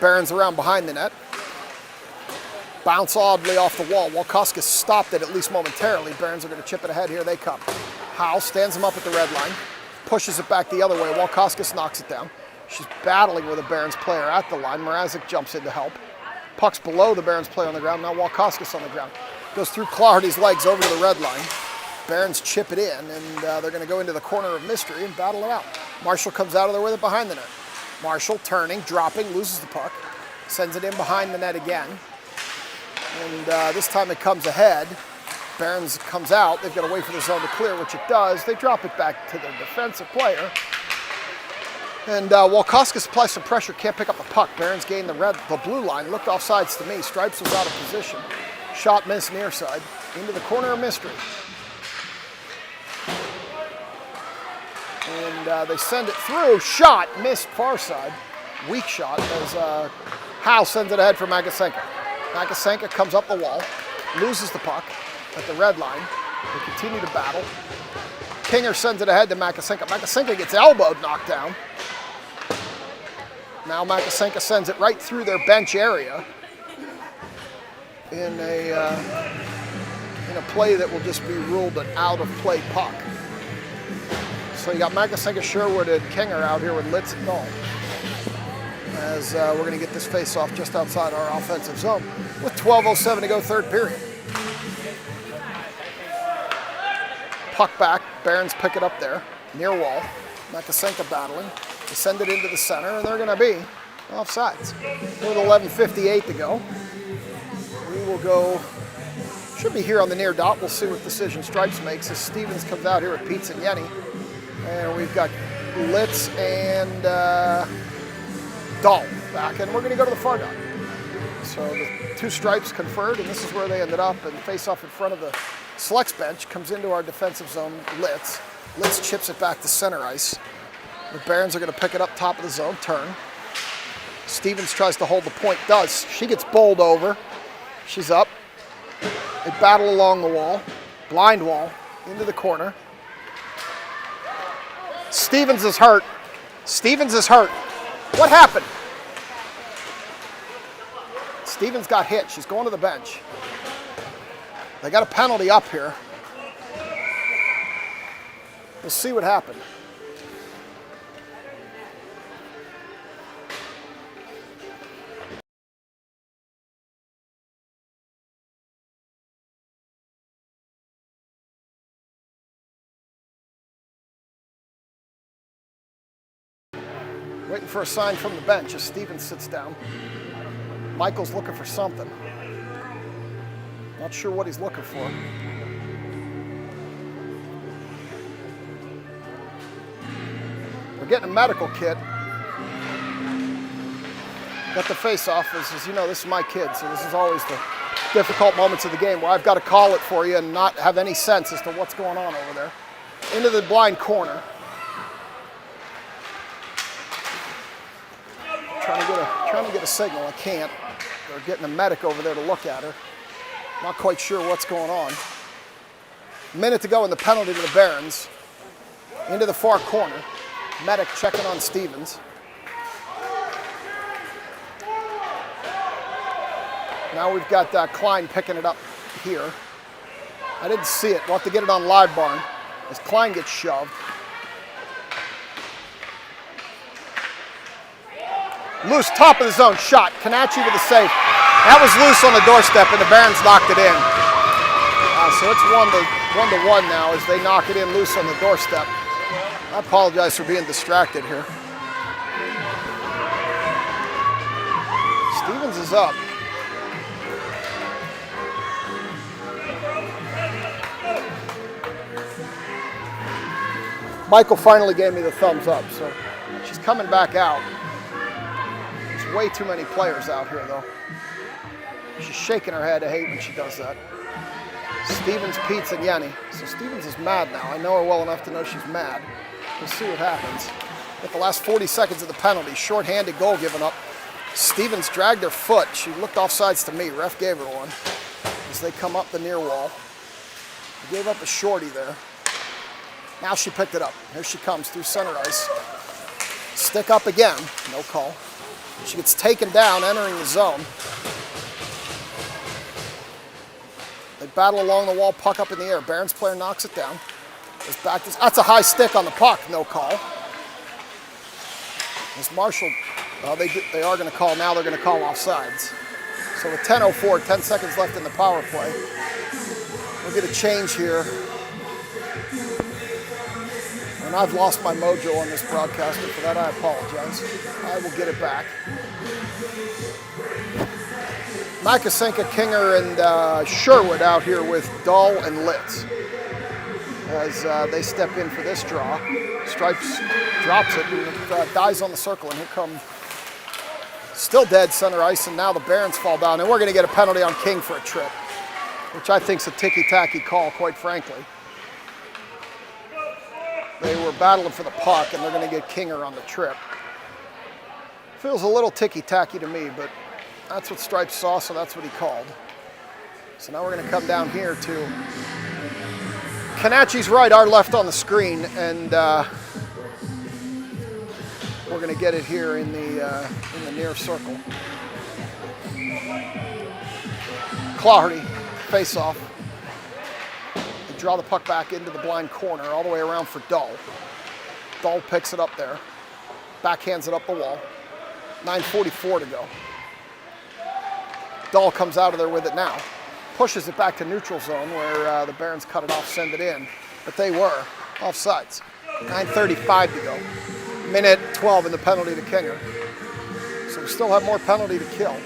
Barons around behind the net. Bounce oddly off the wall. Walkoskis stopped it at least momentarily. Barons are going to chip it ahead. Here they come. Howe stands him up at the red line. Pushes it back the other way. Walkoskis knocks it down. She's battling with a Barons player at the line. Mrazek jumps in to help. Puck's below the Barons player on the ground. Now Walkoskis on the ground. Goes through Claherty's legs over to the red line. Barons chip it in, and they're going to go into the corner of mystery and battle it out. Marshall comes out of there with it behind the net. Marshall turning, dropping, loses the puck. Sends it in behind the net again. And this time it comes ahead. Barons comes out. They've got to wait for the zone to clear, which it does. They drop it back to their defensive player. And Walkoskis applies some pressure, can't pick up the puck. Barons gain the blue line. Looked offsides to me. Stripes was out of position. Shot missed near side. Into the corner of mystery. And they send it through. Shot missed far side. Weak shot as Howe sends it ahead for Magasenka. Magasenka comes up the wall, loses the puck at the red line. They continue to battle. Kinger sends it ahead to Magasenka. Magasenka gets elbowed, knocked down. Now Magasenka sends it right through their bench area in a play that will just be ruled an out-of-play puck. So you got Magasenka, Sherwood, and Kinger out here with Litz and Null. As we're going to get this face-off just outside our offensive zone with 12:07 to go, third period. Puck back, Barons pick it up there, near wall. Magasenka battling. They send it into the center, and they're going to be offsides. With 11:58 to go, we will go Should be here on the near dot. We'll see what decision Stripes makes as Stevens comes out here with Peets and Yenny. And we've got Litz and Dahl back, and we're going to go to the far dot. So the two Stripes conferred, and this is where they ended up, and face off in front of the selects bench, comes into our defensive zone, Litz. Litz chips it back to center ice. The Barons are going to pick it up top of the zone, turn. Stevens tries to hold the point, does. She gets bowled over. She's up. They battle along the wall, blind wall, into the corner. Stevens is hurt. Stevens is hurt. What happened? Stevens got hit. She's going to the bench. They got a penalty up here. We'll see what happened. Waiting for a sign from the bench as Stevens sits down. Michael's looking for something. Not sure what he's looking for. We're getting a medical kit. Got the face-off. As you know, this is my kid, so this is always the difficult moments of the game where I've got to call it for you and not have any sense as to what's going on over there. Into the blind corner. Trying to get a signal. I can't. They're getting a medic over there to look at her. Not quite sure what's going on. Minute to go in the penalty to the Barons. Into the far corner. Medic checking on Stevens. Now we've got Klein picking it up here. I didn't see it. We'll have to get it on live barn as Klein gets shoved. Loose, top of the zone, shot. Kanachi with a save. That was loose on the doorstep, and the Barons knocked it in. So it's 1-1 now as they knock it in loose on the doorstep. I apologize for being distracted here. Stevens is up. Michael finally gave me the thumbs up, so she's coming back out. Way too many players out here, though. She's shaking her head. I hate when she does that. Stevens, Peets, and Yenny. So Stevens is mad now. I know her well enough to know she's mad. We'll see what happens. At the last 40 seconds of the penalty, short-handed goal given up. Stevens dragged her foot. She looked offsides to me. Ref gave her one as they come up the near wall. They gave up a shorty there. Now she picked it up. Here she comes through center ice. Stick up again. No call. She gets taken down, entering the zone. They battle along the wall, puck up in the air. Barons player knocks it down. That's a high stick on the puck, no call. As Marshall, they are going to call, now they're going to call offsides. So with 10:04, 10 seconds left in the power play. We'll get a change here. And I've lost my mojo on this broadcaster. For that, I apologize. I will get it back. Makasenka, Kinger, and Sherwood out here with Dahl and Litz as they step in for this draw. Stripes drops it and dies on the circle, and here come still dead center ice, and now the Barons fall down, and we're going to get a penalty on King for a trip, which I think is a ticky-tacky call, quite frankly. They were battling for the puck, and they're going to get Kinger on the trip. Feels a little ticky-tacky to me, but that's what Stripes saw, so that's what he called. So now we're going to come down here to Kanachi's right, our left on the screen, and we're going to get it here in the near circle. Claherty, face-off. Draw the puck back into the blind corner, all the way around for Dahl. Dahl picks it up there. Backhands it up the wall. 9:44 to go. Dahl comes out of there with it now. Pushes it back to neutral zone where the Barons cut it off, send it in. But they were offsides. 9:35 to go. Minute 12 in the penalty to Kinger. So we still have more penalty to kill.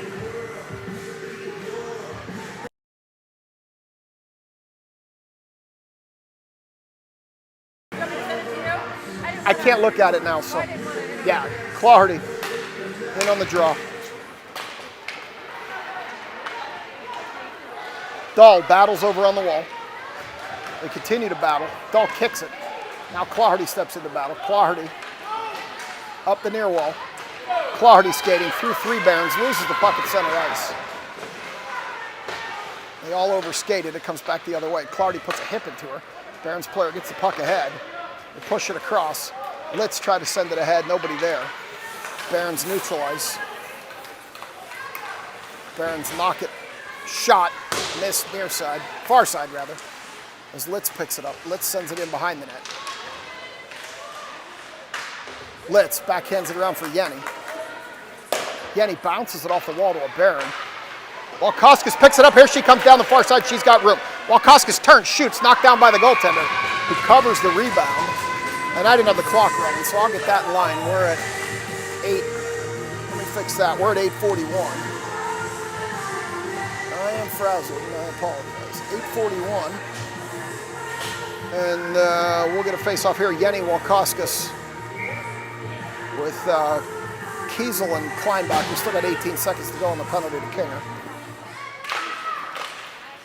can't look at it now, so. Yeah, Clardy in on the draw. Dahl battles over on the wall. They continue to battle. Dahl kicks it. Now Clardy steps into battle. Clardy up the near wall. Clardy skating through 3 Barons, loses the puck at center ice. They all over-skated. It comes back the other way. Clardy puts a hip into her. Barons player gets the puck ahead. They push it across. Litz try to send it ahead. Nobody there. Barons neutralize. Barons knock it. Shot. Miss near side. Far side, rather. As Litz picks it up. Litz sends it in behind the net. Litz backhands it around for Yenny. Yenny bounces it off the wall to a Baron. Walkoskis picks it up. Here she comes down the far side. She's got room. Walkoskis turns, shoots, knocked down by the goaltender, who covers the rebound. And I didn't have the clock running, so I'll get that in line. We're at 8. Let me fix that. We're at 8:41. I am frazzled, and I apologize. 8:41. And we'll get a face-off here. Yenny Walkoskis with Kiesel and Kleinbach. We still got 18 seconds to go on the penalty to Kinger.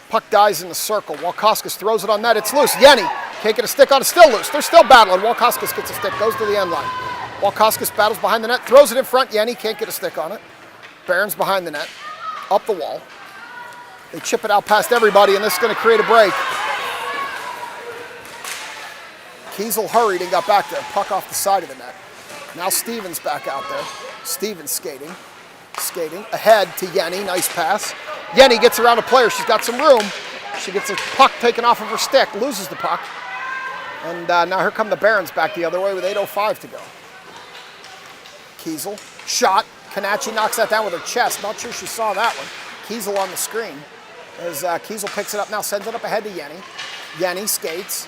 Puck dies in the circle. Walkoskis throws it on net. It's loose. Yenny can't get a stick on it. Still loose. They're still battling. Walkoskis gets a stick. Goes to the end line. Walkoskis battles behind the net. Throws it in front. Yenny can't get a stick on it. Barons behind the net. Up the wall. They chip it out past everybody, and this is going to create a break. Kiesel hurried and got back there. Puck off the side of the net. Now Stevens back out there. Stevens skating. Skating. Ahead to Yenny. Nice pass. Yenny gets around a player. She's got some room. She gets a puck taken off of her stick. Loses the puck. And now here come the Barons back the other way with 8:05 to go. Kiesel. Shot. Kanachi knocks that down with her chest. Not sure she saw that one. Kiesel on the screen. As Kiesel picks it up now. Sends it up ahead to Yenny. Yenny skates.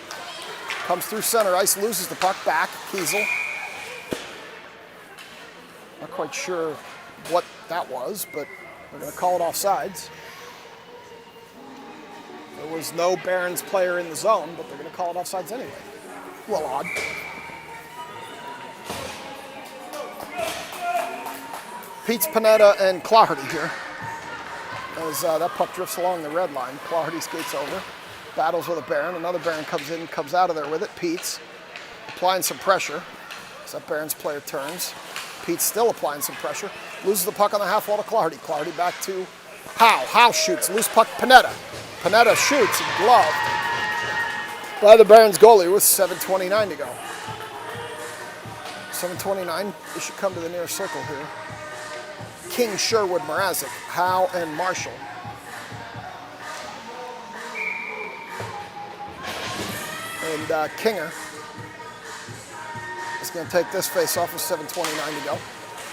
Comes through center ice. Loses the puck. Back. Kiesel. Not quite sure what that was, but we're going to call it offsides. There was no Barons player in the zone, but they're going to call it offsides anyway. A little odd. Pete's Panetta and Clardy here. As that puck drifts along the red line, Clardy skates over, battles with a Baron. Another Baron comes in, comes out of there with it. Pete's applying some pressure as that Barons player turns. Pete's still applying some pressure. Loses the puck on the half wall to Clardy. Clardy back to Howe. Howe shoots. Loose puck, Panetta. Panetta shoots and gloved by the Barons goalie with 7:29 to go. 7:29. They should come to the near circle here. King, Sherwood, Mrazek, Howe, and Marshall. And Kinger is going to take this face off with 7:29 to go.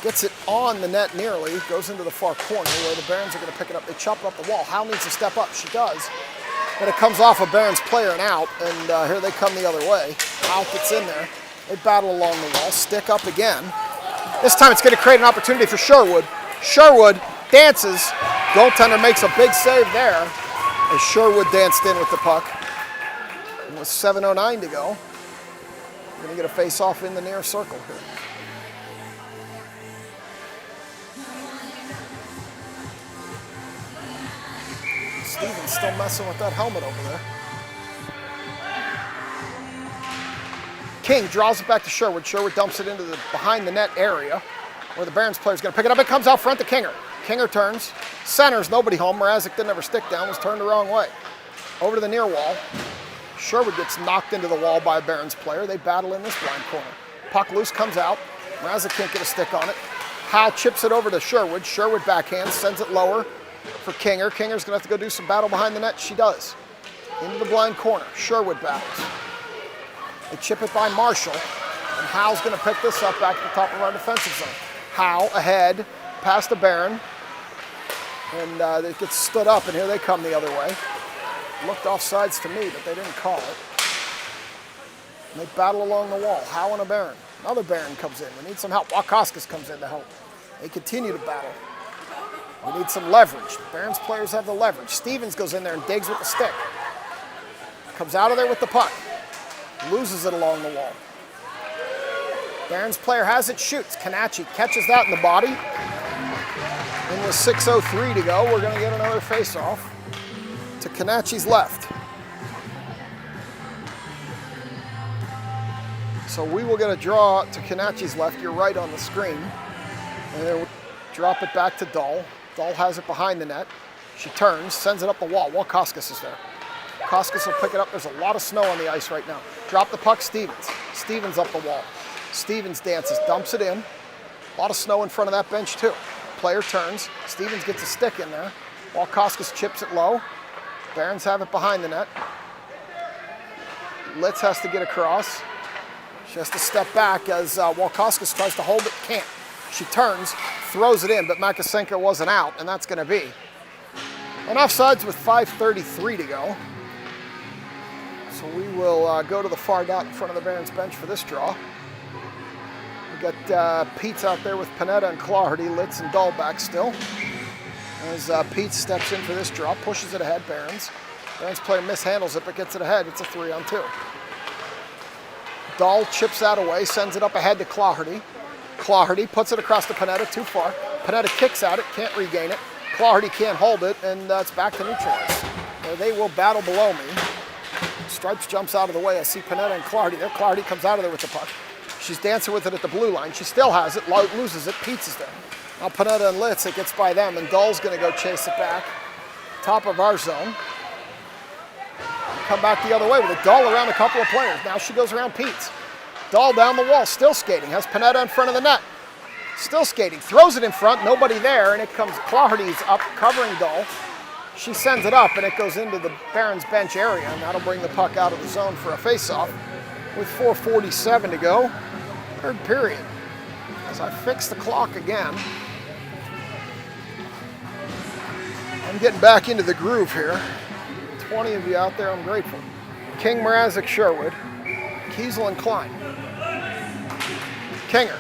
Gets it on the net nearly, goes into the far corner where the Barons are going to pick it up. They chop it up the wall. Howe needs to step up. She does. But it comes off a Barons player and out, and here they come the other way. Howe gets in there. They battle along the wall, stick up again. This time it's going to create an opportunity for Sherwood. Sherwood dances. Goaltender makes a big save there as Sherwood danced in with the puck. And with 7:09 to go, we're going to get a face-off in the near circle here. Stevens still messing with that helmet over there. King draws it back to Sherwood. Sherwood dumps it into the behind the net area where the Barons player is going to pick it up. It comes out front to Kinger. Kinger turns, centers, nobody home. Mrazek didn't ever stick down, was turned the wrong way. Over to the near wall. Sherwood gets knocked into the wall by a Barons player. They battle in this blind corner. Puck loose, comes out. Mrazek can't get a stick on it. Howe chips it over to Sherwood. Sherwood backhands, sends it lower for Kinger. Kinger's going to have to go do some battle behind the net. She does. Into the blind corner. Sherwood battles. They chip it by Marshall. And Howe's going to pick this up back at the top of our defensive zone. Howe ahead, past the Baron. And it gets stood up, and here they come the other way. Looked offsides to me, but they didn't call it. And they battle along the wall. Howe and a Baron. Another Baron comes in. We need some help. Walkoskis comes in to help. They continue to battle. We need some leverage. The Barons players have the leverage. Stevens goes in there and digs with the stick. Comes out of there with the puck. Loses it along the wall. Barons player has it, shoots. Kanachi catches that in the body. And with 6:03 to go, we're going to get another face-off to Kanachi's left. So we will get a draw to Kanachi's left. You're right on the screen. And then we'll drop it back to Dahl. Dahl has it behind the net. She turns, sends it up the wall. Walkoskis is there. Koskis will pick it up. There's a lot of snow on the ice right now. Drop the puck, Stevens. Stevens up the wall. Stevens dances, dumps it in. A lot of snow in front of that bench too. Player turns. Stevens gets a stick in there. Walkoskis chips it low. Barons have it behind the net. Litz has to get across. She has to step back as Walkoskis tries to hold it, can't. She turns, throws it in, but Makasenko wasn't out, and that's going to be an offsides with 5:33 to go. So we will go to the far dot in front of the Barons bench for this draw. We got Pete's out there with Panetta and Clardy, Litz and Dahl back still. As Pete steps in for this draw, pushes it ahead, Barons. Barons player mishandles it, but gets it ahead. It's a 3-on-2. Dahl chips that away, sends it up ahead to Clardy. Clardy puts it across to Panetta, too far. Panetta kicks at it, can't regain it. Clardy can't hold it, and it's back to neutralize. They will battle below me. Stripes jumps out of the way. I see Panetta and Clardy there. Clardy comes out of there with the puck. She's dancing with it at the blue line. She still has it, loses it. Pete's is there. Now Panetta and Litz, it gets by them, and Dahl's going to go chase it back. Top of our zone. Come back the other way with a Dahl around a couple of players. Now she goes around Pete's. Dahl down the wall, still skating. Has Panetta in front of the net. Still skating. Throws it in front, nobody there, and it comes Clardy's up, covering Dahl. She sends it up, and it goes into the Barons bench area, and that'll bring the puck out of the zone for a face-off with 4:47 to go. Third period. As I fix the clock again, I'm getting back into the groove here. 20 of you out there, I'm grateful. King, Mrazek, Sherwood, Kiesel, and Klein. Kinger,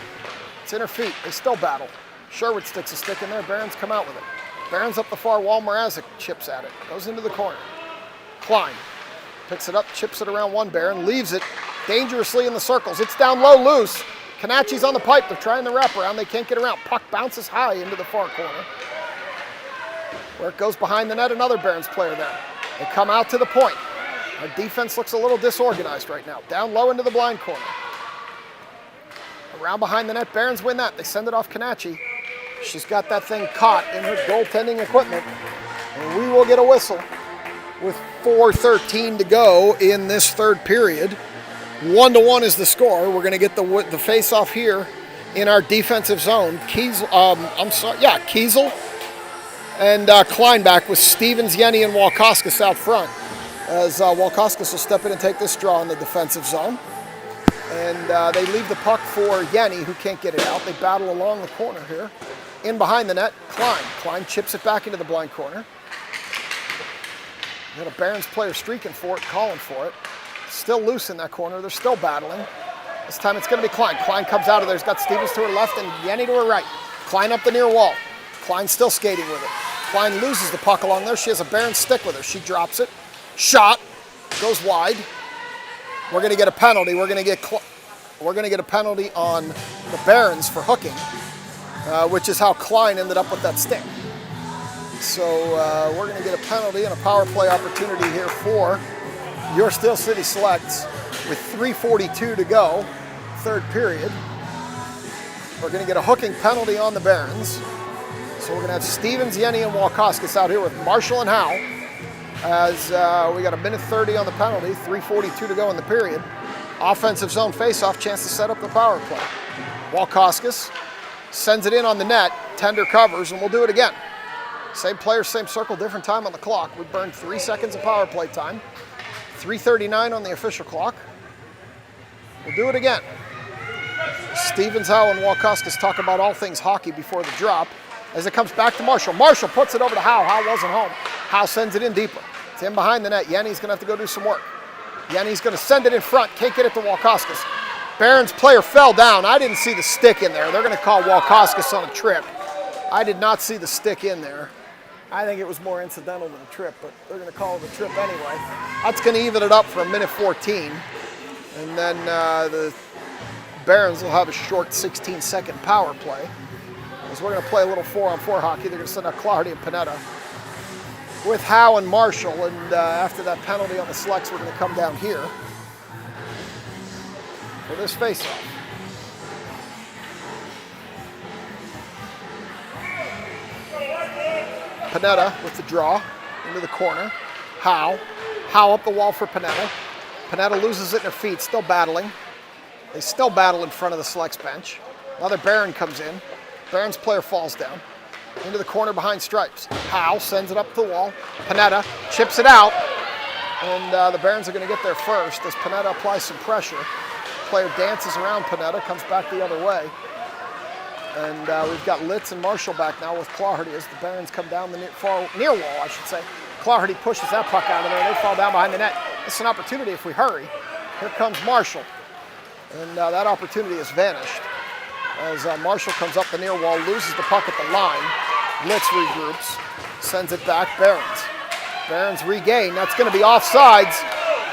it's in her feet. They still battle. Sherwood sticks a stick in there. Barons come out with it. Barons up the far wall. Mrazek chips at it. Goes into the corner. Klein picks it up, chips it around one Baron, leaves it dangerously in the circles. It's down low, loose. Kanachi's on the pipe. They're trying the wraparound. They can't get around. Puck bounces high into the far corner. Where it goes behind the net, another Barons player there. They come out to the point. Our defense looks a little disorganized right now. Down low into the blind corner. Around behind the net, Barons win that. They send it off Kanachi. She's got that thing caught in her goaltending equipment. And we will get a whistle with 4:13 to go in this third period. 1-1 is the score. We're going to get the face-off here in our defensive zone. Kiesel and Klein back with Stevens, Yenny, and Walkoskis out front. As Walkoskis will step in and take this draw in the defensive zone. And they leave the puck for Yenny, who can't get it out. They battle along the corner here. In behind the net, Klein. Klein chips it back into the blind corner. Got a Barons player streaking for it, calling for it. Still loose in that corner. They're still battling. This time it's going to be Klein. Klein comes out of there. He's got Stevens to her left and Yenny to her right. Klein up the near wall. Klein still skating with it. Klein loses the puck along there. She has a Barons stick with her. She drops it. Shot. Goes wide. We're going to get a penalty. We're going to get a penalty on the Barons for hooking, which is how Klein ended up with that stick. So we're going to get a penalty and a power play opportunity here for your Steel City Selects with 3:42 to go, third period. We're going to get a hooking penalty on the Barons. So we're going to have Stevens, Yenny, and Walkoskis out here with Marshall and Howe. As we got a minute 30 on the penalty, 3:42 to go in the period. Offensive zone faceoff, chance to set up the power play. Walkoskis sends it in on the net, tender covers, and we'll do it again. Same player, same circle, different time on the clock. We burned 3 seconds of power play time. 3:39 on the official clock. We'll do it again. Stevens, Howe, and Walkoskis talk about all things hockey before the drop. As it comes back to Marshall. Marshall puts it over to Howe. Howe wasn't home. Howe sends it in deeper. It's in behind the net. Yenny's going to have to go do some work. Yenny's going to send it in front. Can't get it to Walkoskis. Barons player fell down. I didn't see the stick in there. They're going to call Walkoskis on a trip. I did not see the stick in there. I think it was more incidental than a trip, but they're going to call it a trip anyway. That's going to even it up for a minute 14. And then the Barons will have a short 16-second power play. As we're going to play a little 4-on-4 hockey. They're going to send out Clardy and Panetta with Howe and Marshall. And after that penalty on the Selects, we're going to come down here for this faceoff. Panetta with the draw into the corner. Howe up the wall for Panetta. Panetta loses it in her feet, still battling. They still battle in front of the Selects bench. Another Baron comes in. Baron's player falls down into the corner behind Stripes. Howe sends it up to the wall. Panetta chips it out, and the Barons are going to get there first as Panetta applies some pressure. Player dances around Panetta, comes back the other way. And we've got Litz and Marshall back now with Clardy as the Barons come down the near wall, I should say. Clardy pushes that puck out of there. They fall down behind the net. It's an opportunity if we hurry. Here comes Marshall. And that opportunity has vanished as Marshall comes up the near wall, loses the puck at the line. Litz regroups, sends it back. Barons regain. That's going to be offsides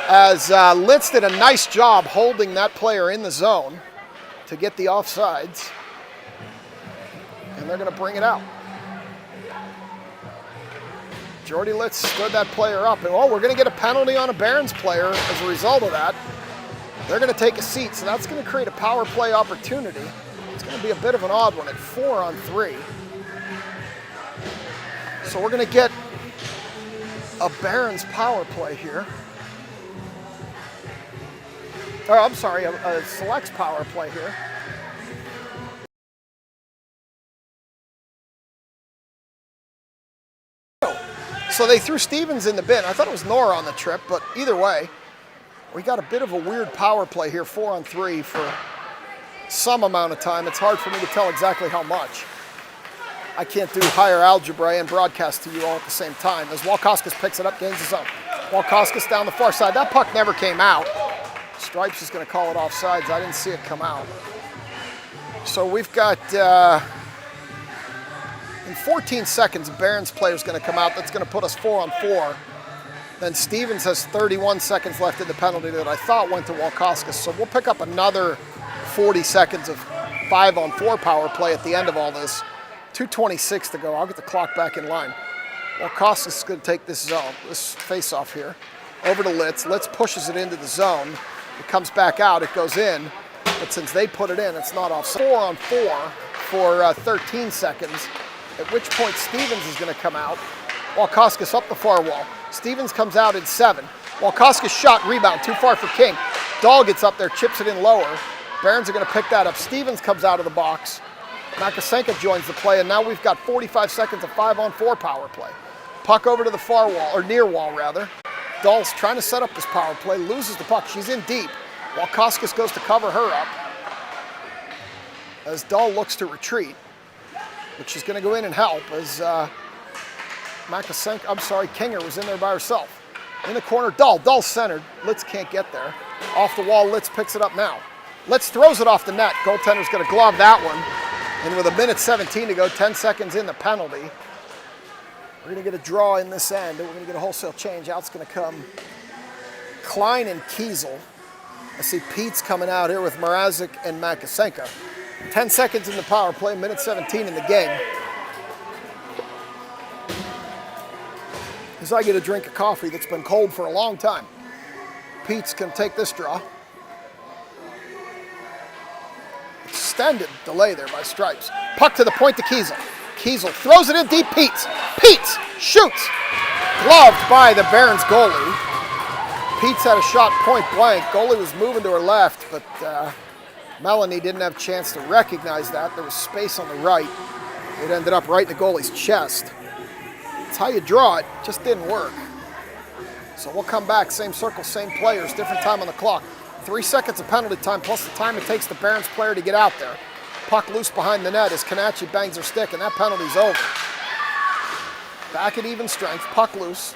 as Litz did a nice job holding that player in the zone to get the offsides. And they're going to bring it out. Jordy Litz stood that player up. And, we're going to get a penalty on a Barons player as a result of that. They're going to take a seat, so that's going to create a power play opportunity. It's going to be a bit of an odd one at 4-on-3. So we're going to get a Barons power play here. Oh, I'm sorry, a Selects power play here. So they threw Stevens in the bin. I thought it was Nora on the trip, but either way, we got a bit of a weird power play here, 4-on-3 for some amount of time. It's hard for me to tell exactly how much. I can't do higher algebra and broadcast to you all at the same time. As Walkoskis picks it up, gains his own. Walkoskis down the far side. That puck never came out. Stripes is going to call it offsides. I didn't see it come out. So we've got, in 14 seconds, a Barons player is going to come out. That's going to put us 4-on-4. Then Stevens has 31 seconds left in the penalty that I thought went to Walkoskis. So we'll pick up another 40 seconds of 5-on-4 power play at the end of all this. 2:26 to go. I'll get the clock back in line. Walkoskis is going to take this zone, this face-off here, over to Litz. Litz pushes it into the zone. It comes back out. It goes in. But since they put it in, it's not off. 4-on-4 for 13 seconds, at which point Stevens is going to come out. Walkoskis up the far wall. Stevens comes out in 7. Walkoskis shot, rebound, too far for King. Dahl gets up there, chips it in lower. Barons are going to pick that up. Stevens comes out of the box. Makasenka joins the play, and now we've got 45 seconds of 5-on-4 power play. Puck over to the far wall, or near wall rather. Dahl's trying to set up this power play, loses the puck. She's in deep. Walkoskis goes to cover her up as Dahl looks to retreat, but she's going to go in and help as Kinger was in there by herself. In the corner, Dahl centered. Litz can't get there. Off the wall, Litz picks it up now. Litz throws it off the net. Goaltender's going to glove that one. And with 1:17 to go, 10 seconds in the penalty, we're going to get a draw in this end. We're going to get a wholesale change. Out's going to come Klein and Kiesel. I see Pete's coming out here with Mrazek and Makasenka. 10 seconds in the power play, 1:17 in the game. As I get a drink of coffee that's been cold for a long time. Pete's going to take this draw. Extended delay there by Stripes. Puck to the point to Kiesel. Kiesel throws it in deep. Pete's shoots. Gloved by the Barons goalie. Pete's had a shot point blank. Goalie was moving to her left, but Melanie didn't have a chance to recognize that. There was space on the right. It ended up right in the goalie's chest. It's how you draw it. Just didn't work. So we'll come back. Same circle, same players, different time on the clock. 3 seconds of penalty time plus the time it takes the Barons player to get out there. Puck loose behind the net as Kanachi bangs her stick, and that penalty's over. Back at even strength, puck loose.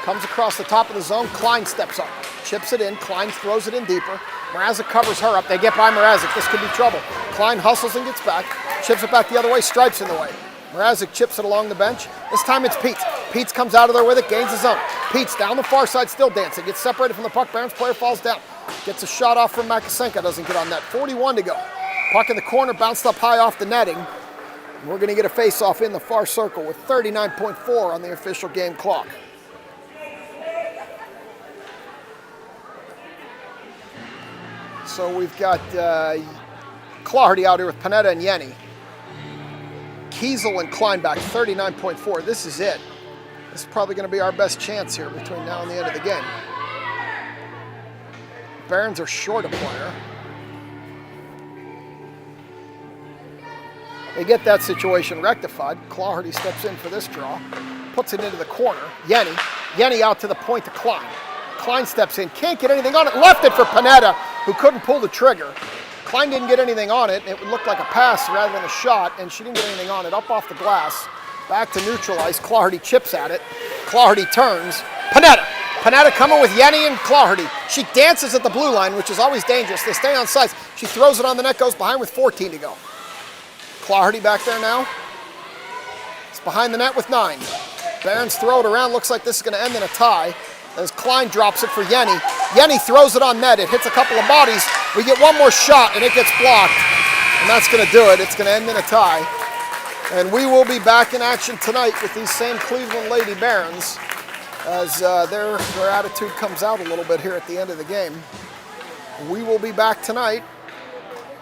Comes across the top of the zone. Klein steps up, chips it in. Klein throws it in deeper. Mrazek covers her up. They get by Mrazek. This could be trouble. Klein hustles and gets back. Chips it back the other way. Stripes in the way. Mrazek chips it along the bench. This time it's Peets. Peets comes out of there with it, gains his own. Peets down the far side, still dancing. Gets separated from the puck. Barons player falls down. Gets a shot off from Makasenka. Doesn't get on net. 41 to go. Puck in the corner, bounced up high off the netting. We're going to get a face-off in the far circle with 39.4 on the official game clock. So we've got Claherty out here with Panetta and Yenny. Kiesel and Kleinbach, 39.4. This is it. This is probably going to be our best chance here between now and the end of the game. Barons are short a player. They get that situation rectified. Claherty steps in for this draw. Puts it into the corner. Yenny out to the point to Klein. Klein steps in. Can't get anything on it. Left it for Panetta, who couldn't pull the trigger. Klein didn't get anything on it. It looked like a pass rather than a shot, and she didn't get anything on it. Up off the glass. Back to neutralize. Claherty chips at it. Claherty turns. Panetta coming with Yenny and Claherty. She dances at the blue line, which is always dangerous. They stay on sides. She throws it on the net, goes behind with 14 to go. Claherty back there now. It's behind the net with 9. Barons throw it around. Looks like this is going to end in a tie as Klein drops it for Yenny. Yenny throws it on net. It hits a couple of bodies. We get one more shot, and it gets blocked. And that's going to do it. It's going to end in a tie. And we will be back in action tonight with these same Cleveland Lady Barons as their attitude comes out a little bit here at the end of the game. We will be back tonight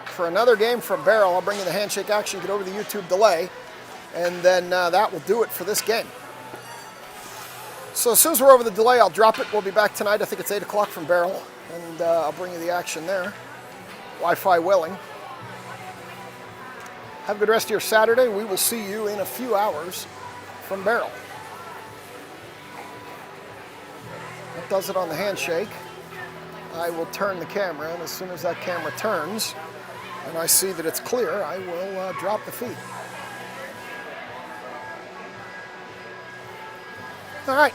for another game from Barrel. I'll bring you the handshake action, get over the YouTube delay, and then that will do it for this game. So as soon as we're over the delay, I'll drop it. We'll be back tonight. I think it's 8 o'clock from Barrel, and I'll bring you the action there. Wi-Fi willing. Have a good rest of your Saturday. We will see you in a few hours from Barrel. That does it on the handshake. I will turn the camera, and as soon as that camera turns, and I see that it's clear, I will drop the feed. All right.